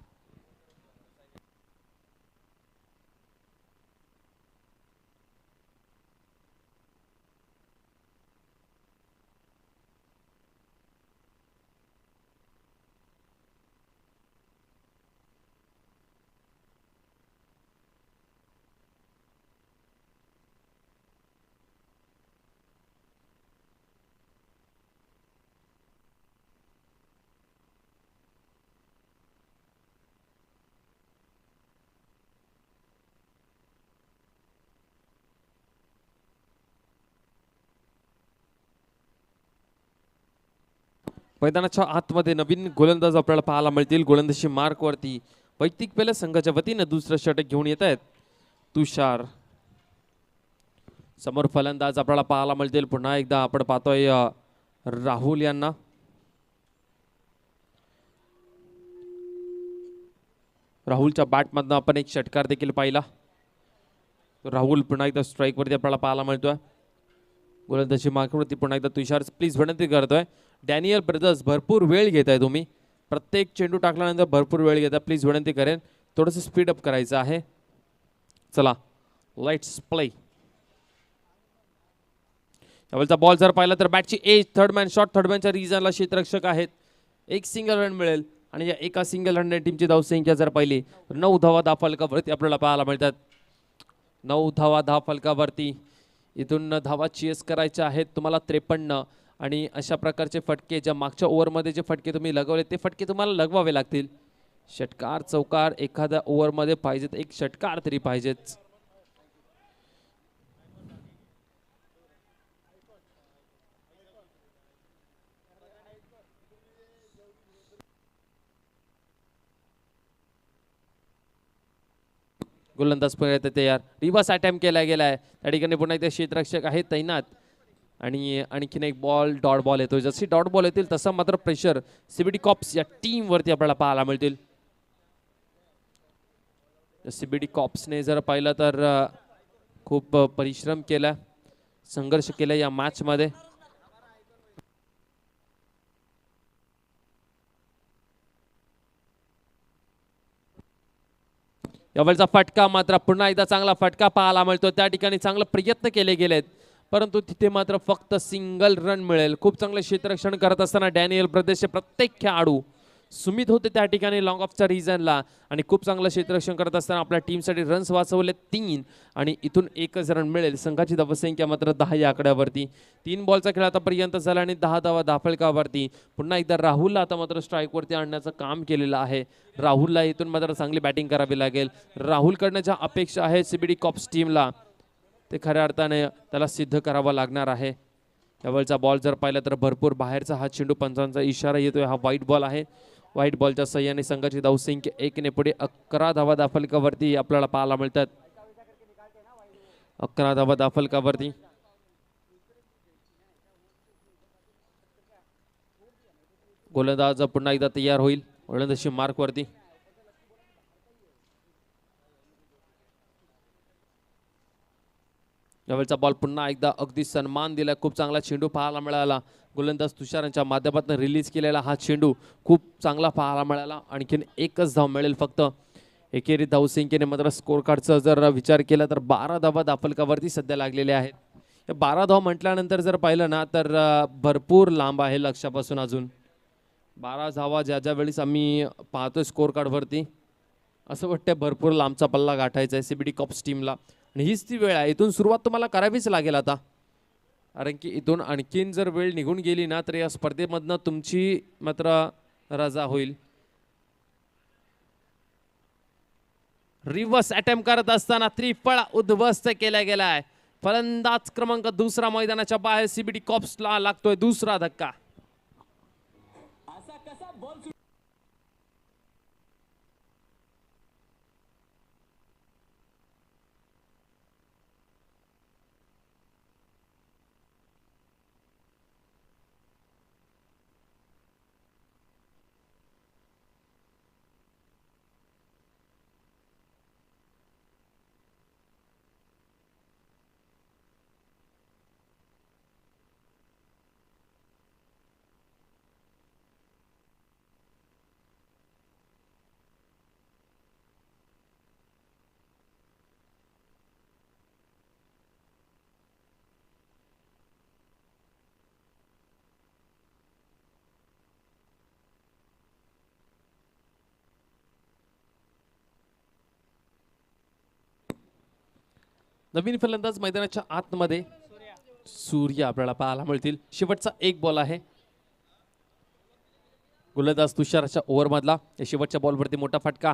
[SPEAKER 3] मैदानाच्या आतमध्ये नवीन गोलंदाज आपल्याला पाहायला मिळतील. गोलंदाजी मार्कवरती वैयक्तिक पहिल्या संघाच्या वतीने दुसरं षटक घेऊन येत आहेत तुषार. समोर फलंदाज आपल्याला पाहायला मिळतील. पुन्हा एकदा आपण पाहतोय राहुल यांना. राहुलच्या बॅटमधनं आपण एक षटकार देखील पाहिला. राहुल पुन्हा एकदा स्ट्राईक वरती आपल्याला पाहायला मिळतोय. गोलंदाजी मार्कवरती पुन्हा एकदा तुषार प्लीज विनंती करतोय. डॅनियल ब्रदर्स भरपूर वेळ घेताय तुम्ही. प्रत्येक चेंडू टाकल्यानंतर भरपूर वेळ घेता. प्लीज विनंती करेन थोडंसं स्पीड अप करायचं आहे. चला लेट्स प्ले. यावेळचा बॉल जर पाहिला तर बॅटची edge third man shot. Third मॅनच्या रिजनला क्षेत्ररक्षक आहेत. एक सिंगल रन मिळेल आणि या एका सिंगल रनने टीमची धावसंख्या जर पाहिली तर 9 धावा धाव फलकावरती आपल्याला पाहायला मिळतात. 9 धावा धाव फलकावरती. इथून धावा चेस करायच्या आहेत तुम्हाला 53 आणि अशा प्रकारचे फटके ज्या मागच्या ओव्हरमध्ये जे फटके तुम्ही लगवले ते फटके तुम्हाला लगवावे लागतील. षटकार चौकार एखाद्या ओव्हरमध्ये पाहिजेत. एक षटकार तरी पाहिजेच. गोलंदाज पण तयार. रिव्हर्स अटेम्प्ट केला गेलाय. त्या ठिकाणी पुन्हा एकदा क्षेत्ररक्षक आहेत तैनात आणि आणखीन एक बॉल डॉट बॉल येतो. जशी डॉट बॉल येतील तसा मात्र प्रेशर सीबीडी कॉप्स या टीम वरती आपल्याला पाहायला मिळतील. सीबीडी कॉप्सने जर पाहिलं तर खूप परिश्रम केला, संघर्ष केला या मॅच मध्ये. यावेळचा फटका मात्र पुन्हा एकदा चांगला फटका पाहायला मिळतो. त्या ठिकाणी चांगले प्रयत्न केले गेलेत परंतु तिथे मात्र फक्त सिंगल रन मिळेल. खूप चांगले क्षेत्ररक्षण करत असताना डॅनियल ब्रदर्सचे प्रत्येक खेळाडू सुमित होते त्या ठिकाणी लॉंग ऑफच्या रिजनला आणि खूप चांगलं क्षेत्ररक्षण करत असताना आपल्या टीमसाठी रन्स वाचवले 3 आणि इथून 1च रन मिळेल. संघाची धावसंख्या मात्र 10 या आकड्यावरती. 3 बॉलचा खेळ आतापर्यंत झाला आणि 10 धावा धाफळकावरती. पुन्हा एकदा राहुलला आता मात्र स्ट्राईकवरती आणण्याचं काम केलेलं आहे. राहुलला इथून मात्र चांगली बॅटिंग करावी लागेल. राहुलकडनं ज्या अपेक्षा आहेत सीबीडी कॉप्स टीमला ते खऱ्या अर्थाने त्याला सिद्ध करावं लागणार आहे. यावेळचा बॉल जर पाहिला तर भरपूर बाहेरचा हा चेंडू पंचांचा इशारा येतोय. हा व्हाईट बॉल आहे. व्हाईट बॉलच्या सहाय्याने संघाची धावसंख्या 1 ने पुढे 11 धावा दाफलकावरती आपल्याला पाहायला मिळतात. 11 धावा दाफलकावरती. गोलंदाज पुन्हा एकदा तयार होईल गोलंदाजी मार्कवरती. यावेळचा बॉल पुन्हा एकदा अगदी सन्मान दिला. खूप चांगला चेंडू पाहायला मिळाला. गोलंदाज तुषारांच्या माध्यमातून रिलीज केलेला हा चेंडू खूप चांगला पाहायला मिळाला. आणखीन 1च धाव मिळेल फक्त. एकेरी धावसंख्येने मात्र स्कोर कार्डचा जर विचार केला तर 12 धावा दाफलकावरती सध्या लागलेले आहेत. 12 धाव म्हटल्यानंतर जर पाहिलं ना तर भरपूर लांब आहे लक्षापासून. अजून 12 धावा ज्या ज्या वेळेस आम्ही पाहतोय स्कोर कार्डवरती असं वाटतं भरपूर लांबचा पल्ला गाठायचा आहे सीबीडी कॉप्स टीमला. आणि हीच ती वेळ आहे. इथून सुरुवात तुम्हाला करावीच लागेल आता. कारण की इथून आणखीन जर वेळ निघून गेली ना तर या स्पर्धेमधनं तुमची मात्र रजा होईल. रिव्हर्स अटेम्प्ट करत असताना त्रिफळा उद्ध्वस्त केला गेलाय. फलंदाज क्रमांक 2 मैदानाच्या बाहेर सीबीडी कॉप्सला लागतोय दुसरा धक्का. नवीन फलंदाज मैदानाच्या आतमध्ये सूर्य आपल्याला पाहायला मिळतील. शेवटचा 1 बॉल आहे. गोलंदाज तुषारच्या ओव्हरमधला या शेवटच्या बॉलवरती मोठा फटका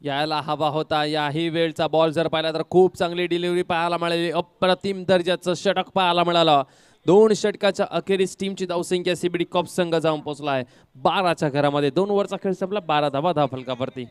[SPEAKER 3] यायला हवा होता. याही वेळचा बॉल जर पाहिला तर खूप चांगली डिलिव्हरी पाहायला मिळाली. अप्रतिम दर्जाचं षटक पाहायला मिळालं. 2 षटकाच्या अखेरीस टीमची धावसंख्या सीबीडी कॉप्स संघ जाऊन पोहोचला आहे 12च्या घरामध्ये. 2 ओव्हरचा खेळ संपला. 12 धावा धावफलकावरती.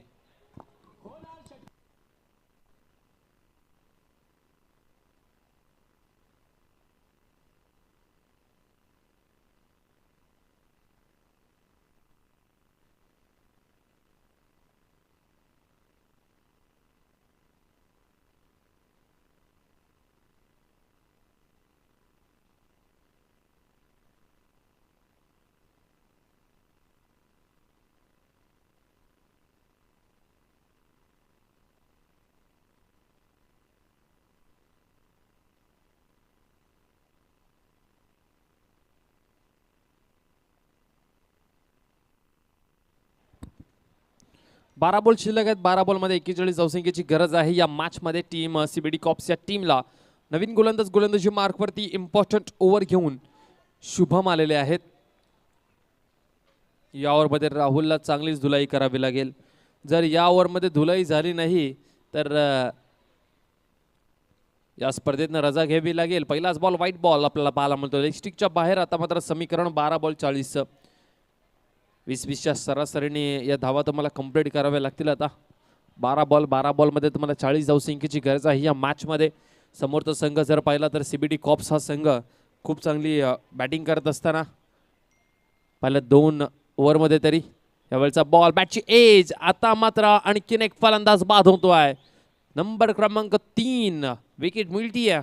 [SPEAKER 3] बारा बॉल शिल्लक आहेत. 12 बॉलमध्ये 41 धावसंख्येची गरज आहे या मॅच मध्ये टीम सीबीडी कॉप्स या टीमला. नवीन गोलंदाज गोलंदाजी मार्कवरती इम्पॉर्टंट ओव्हर घेऊन शुभम आलेले आहेत. या ओव्हरमध्ये राहुलला चांगलीच धुलाई करावी लागेल. जर या ओव्हरमध्ये धुलाई झाली नाही तर या स्पर्धेतनं रजा घ्यावी लागेल. पहिलाच बॉल व्हाईट बॉल आपल्याला पाहायला मिळतो. लेग स्टिकच्या बाहेर. आता मात्र समीकरण 12 बॉल 40. 20-20च्या सरासरीने या धावा तुम्हाला कंप्लीट कराव्या लागतील. आता 12 बॉलमध्ये तुम्हाला 40 धावसंख्येची गरज आहे या मॅचमध्ये. समोरचा संघ जर पाहिला तर सीबीडी कॉप्स हा संघ खूप चांगली बॅटिंग करत असताना पहिल्या 2 ओव्हरमध्ये तरी यावेळचा बॉल बॅटची एज. आता मात्र आणखीन एक फलंदाज बाद होतोय. नंबर क्रमांक 3 विकेट मिळतीये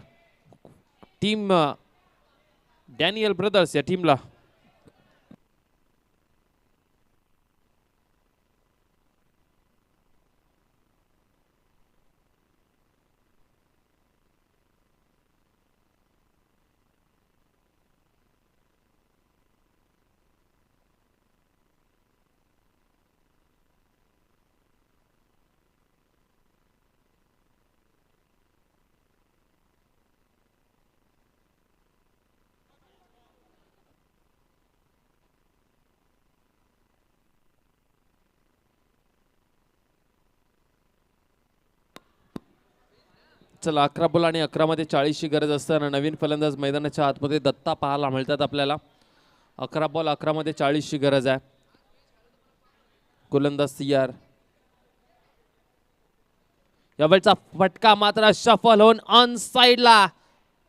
[SPEAKER 3] टीम डॅनियल ब्रदर्स या टीमला. चला 11 बॉल आणि 11 मध्ये 40 ची गरज असताना नवीन फलंदाज मैदानाच्या आतमध्ये दत्ता पाहायला मिळतात आपल्याला. 11 बॉल 11 मध्ये 40 ची गरज आहे. गोलंदाज तयार. यावेळचा फटका मात्र सफल होऊन ऑन साइडला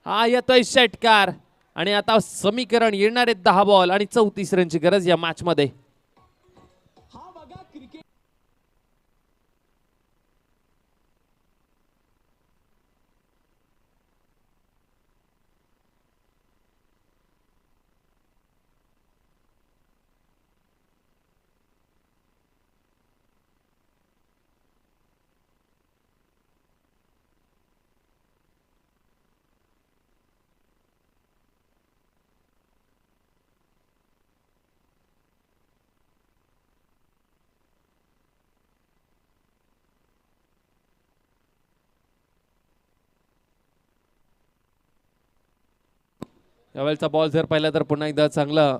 [SPEAKER 3] हा येतोय षटकार आणि आता समीकरण येणारे 10 बॉल आणि 34 रनची गरज या मॅच मध्ये. यावेळचा बॉल जर पाहिला तर पुन्हा एकदा चांगलं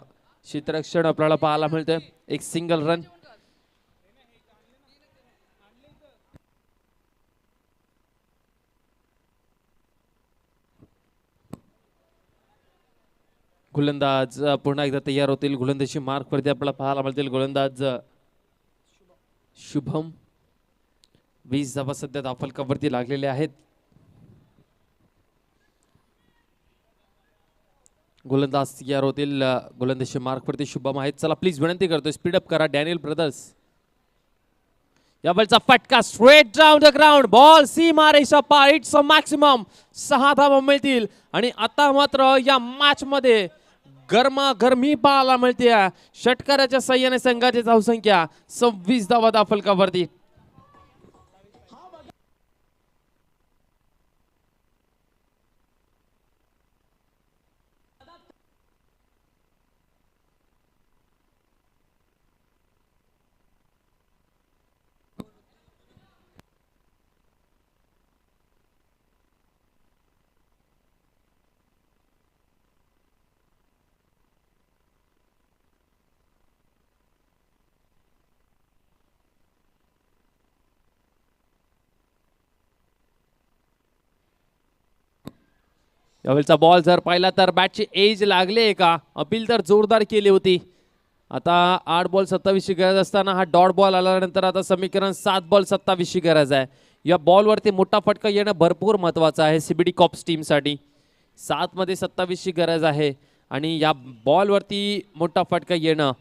[SPEAKER 3] क्षेत्ररक्षण आपल्याला पाहायला मिळतंय. एक सिंगल रन. गोलंदाज पुन्हा एकदा तयार होतील. गोलंदाजी मार्क वरती आपल्याला पाहायला मिळतील. गोलंदाज शुभम. 20 धावा सध्या धावफलकावरती लागलेले आहेत. गोलंदाज तयार होतील. गोलंदाजी मार्क वरती शुभम आहेत. चला प्लीज विनंती करतोय स्पीड अप करा डॅनियल ब्रदर्स. यावेळचा फटका straight down the ground. Ball सीमा रेषा पार. इट्स अ मॅक्सिमम 6 धावा मिळतील आणि आता मात्र या मॅच मध्ये गरमी पाहायला मिळते. षटकाराच्या सहाय्याने संघाची धावसंख्या 26 धावा धावफलकावरती. यावेळचा बॉल जर पाहिला तर बॅटची एज लागले का. अपील तर जोरदार केली होती. आता 8 बॉल 27 ची गरज असताना हा डॉट बॉल आल्यानंतर आता समीकरण 7 बॉल 27 ची गरज आहे. या बॉलवरती मोठा फटका येणं भरपूर महत्वाचं आहे सीबीडी कॉप्स टीमसाठी. 7 मध्ये 27 ची गरज आहे आणि या बॉलवरती मोठा फटका येणं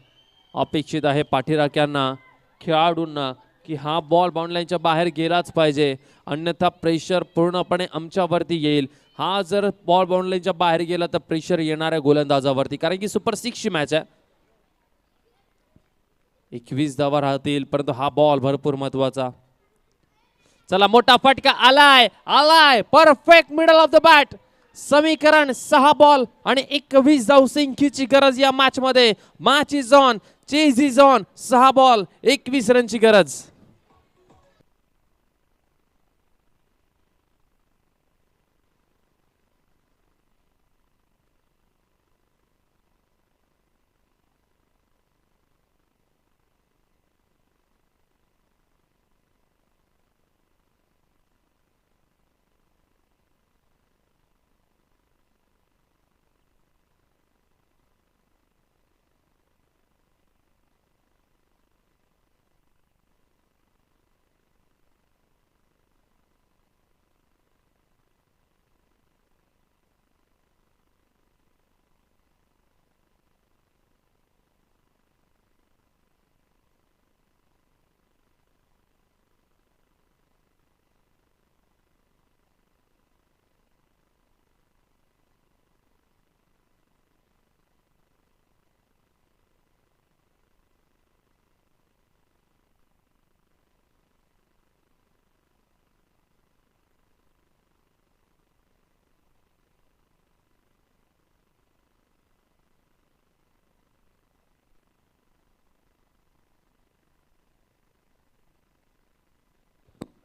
[SPEAKER 3] अपेक्षित आहे पाठीराख्यांना खेळाडूंना की हा बॉल बाउंड्रीलाईनच्या बाहेर गेलाच पाहिजे अन्यथा प्रेशर पूर्णपणे आमच्यावरती येईल. हा जर बॉल बाउंड्रीलाईनच्या बाहेर गेला तर प्रेशर येणार आहे गोलंदाजावरती कारण की सुपर 6 ची मॅच आहे. 21 धावा राहतील परंतु हा बॉल भरपूर महत्वाचा. चला मोठा फटका आलाय perfect middle of the bat. समीकरण 6 बॉल आणि 21 धावसंख्येची गरज या मॅच मध्ये. Match is on. Chase is on. 6 ball 21 रनची गरज.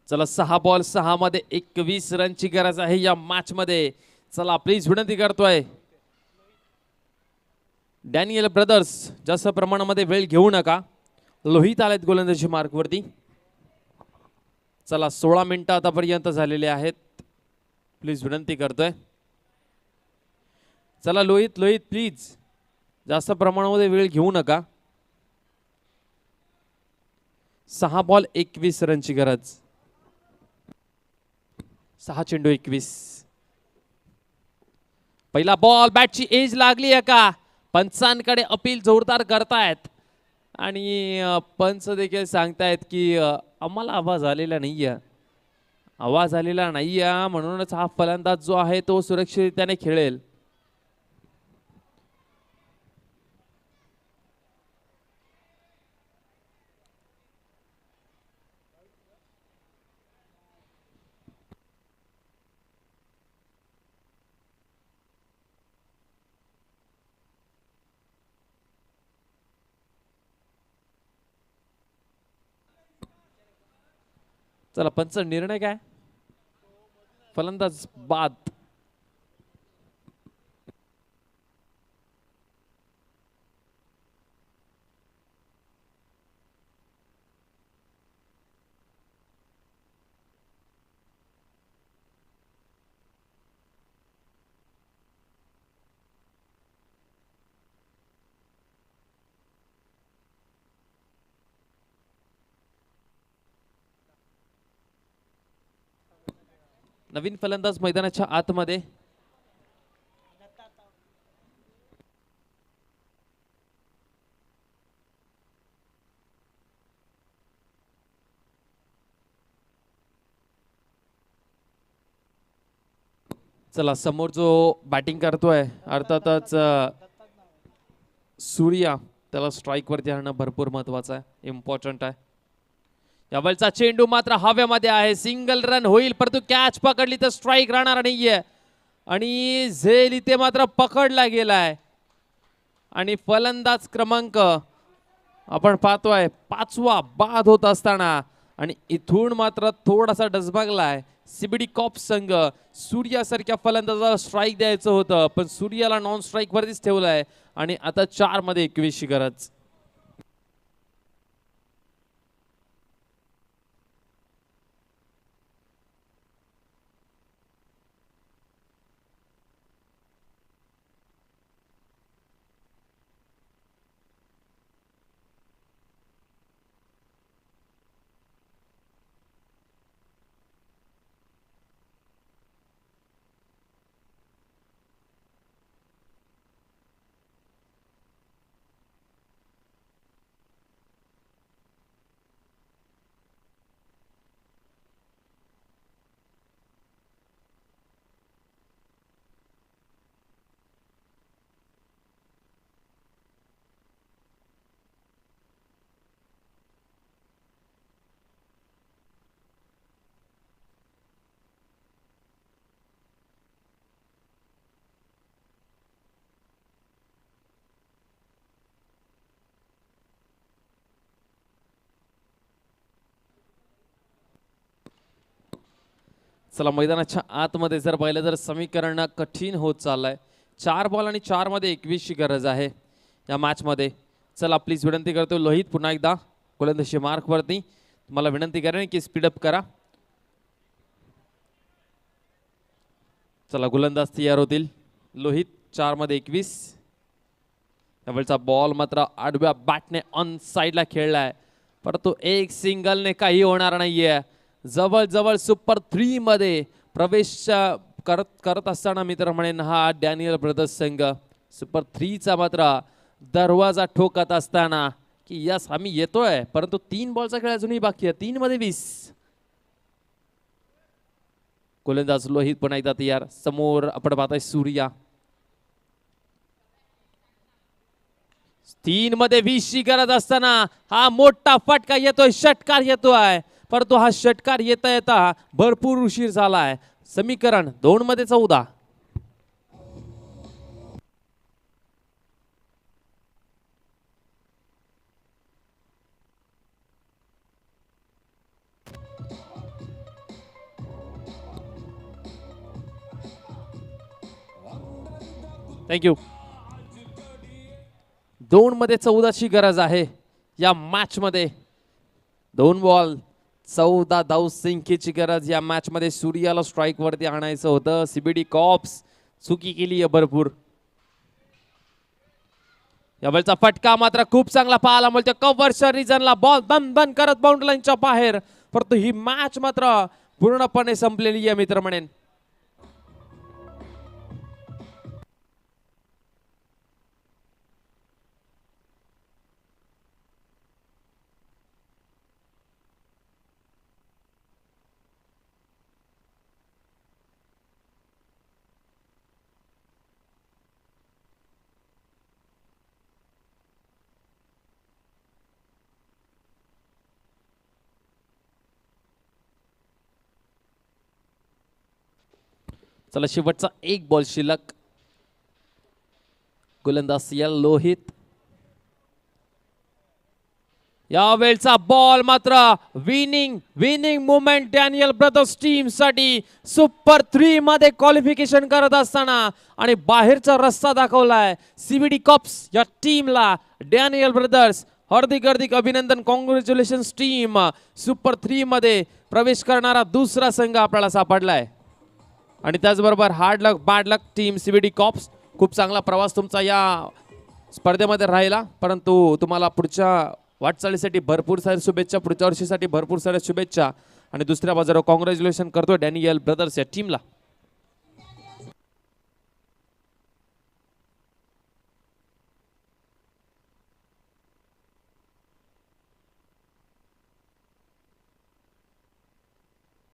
[SPEAKER 3] चला 6 बॉल 6 मध्ये 21 रनची गरज आहे या मॅच मध्ये. चला प्लीज विनंती करतोय डॅनियल ब्रदर्स जास्त प्रमाणामध्ये वेळ घेऊ नका. लोहित आलेत गोलंदाजी मार्क वरती. चला 16 मिनिटं आतापर्यंत झालेले आहेत. प्लीज विनंती करतोय. चला लोहित लोहित प्लीज जास्त प्रमाणामध्ये वेळ घेऊ नका. 6 बॉल 21 रनची गरज. 6 चेंडू 21. पहिला बॉल बॅटची एज लागली आहे का? पंचांकडे अपील जोरदार करतायत आणि पंच देखील सांगतायत की आम्हाला आवाज आलेला नाहीये. आवाज आलेला नाहीये म्हणूनच हा फलंदाज जो आहे तो सुरक्षितरित्याने खेळेल. चला पंच निर्णय काय? फलंदाज बाद. नवीन फलंदाज मैदानाच्या आतमध्ये. चला समोर जो बॅटिंग करतोय अर्थातच सूर्या, त्याला स्ट्राईक वरती आणणं भरपूर महत्वाचं आहे, इम्पॉर्टंट आहे. यावेळचा चेंडू मात्र हवेमध्ये आहे. सिंगल रन होईल परंतु कॅच पकडली तर स्ट्राईक राहणार नाहीये आणि झेल इथे मात्र पकडला गेलाय. आणि फलंदाज क्रमांक आपण पाहतोय 5वा बाद होत असताना आणि इथून मात्र थोडासा डसबागलाय सीबीडी कॉप संघ. सूर्यासारख्या फलंदाजाला स्ट्राईक द्यायचं होतं पण सूर्याला नॉन स्ट्राईक वरतीच ठेवलंय आणि आता 4 मध्ये 21 ची गरज. चला मैदानाच्या आतमध्ये जर पाहिलं तर समीकरण कठीण होत चाललंय. 4 बॉल आणि 4 मध्ये 21 ची गरज आहे या मॅच मध्ये. चला प्लीज विनंती करतो लोहित पुन्हा एकदा गोलंदाजी मार्क वरती. तुम्हाला विनंती करेन की स्पीडअप करा. चला गोलंदाज तयार होतील. लोहित 4 मध्ये 21. यावेळचा बॉल मात्र आडव्या बॅटने ऑन साइडला खेळलाय परंतु एक सिंगलने काही होणार नाहीये. जवळ जवळ सुपर 3 मध्ये प्रवेश करत असताना मित्र म्हणेन हा डॅनियल ब्रदर्स संघ. सुपर 3 चा मात्र दरवाजा ठोकत असताना की यस आम्ही येतोय परंतु 3 बॉलचा खेळ अजूनही बाकी आहे. 3 मध्ये 20. गोलंदाज लोहित पण एकदा तयार. समोर आपण पाहताय सूर्या. 3 मध्ये 20 ची गरज असताना हा मोठा फटका येतोय, षटकार येतोय परंतु हा षटकार येता येता भरपूर उशीर झालाय. समीकरण 2 मध्ये 14. थँक्यू. 2 मध्ये 14 ची गरज आहे या मॅच मध्ये. 2 बॉल 14 धाव संख्येची गरज या मॅच मध्ये. सूर्याला स्ट्राईक वरती आणायचं होतं. सीबीडी कॉप्स चुकी केली आहे भरपूर. यावेळचा फटका मात्र खूप चांगला पाहायला मिळतो. कव्हरच्या रिजनला बॉल बंद बंद करत बाउंड्री लाईनच्या बाहेर. परंतु ही मॅच मात्र पूर्णपणे संपलेली आहे मित्र म्हणेन. चला शेवटचा एक बॉल शिल्लक. गोलंदाज लोहित. यावेळचा बॉल मात्र winning movement Daniel brothers team साठी. सुपर 3 मध्ये क्वालिफिकेशन करत असताना आणि बाहेरचा रस्ता दाखवलाय सीबीडी कॉप्स या टीमला. डॅनियल ब्रदर्स हार्दिक अभिनंदन. Congratulations team. सुपर 3 मध्ये प्रवेश करणारा दुसरा संघ आपल्याला सापडलाय. आणि त्याचबरोबर हार्ड लक बॅड लक टीम सीबीडी कॉप्स. खूप चांगला प्रवास तुमचा या स्पर्धेमध्ये राहिला. परंतु तुम्हाला पुढच्या वाटचालीसाठी भरपूर साऱ्या शुभेच्छा. पुढच्या वर्षीसाठी भरपूर साऱ्या शुभेच्छा. आणि दुसऱ्या बाजूला कॉंग्रॅच्युलेशन करतो डॅनियल ब्रदर्स या टीमला.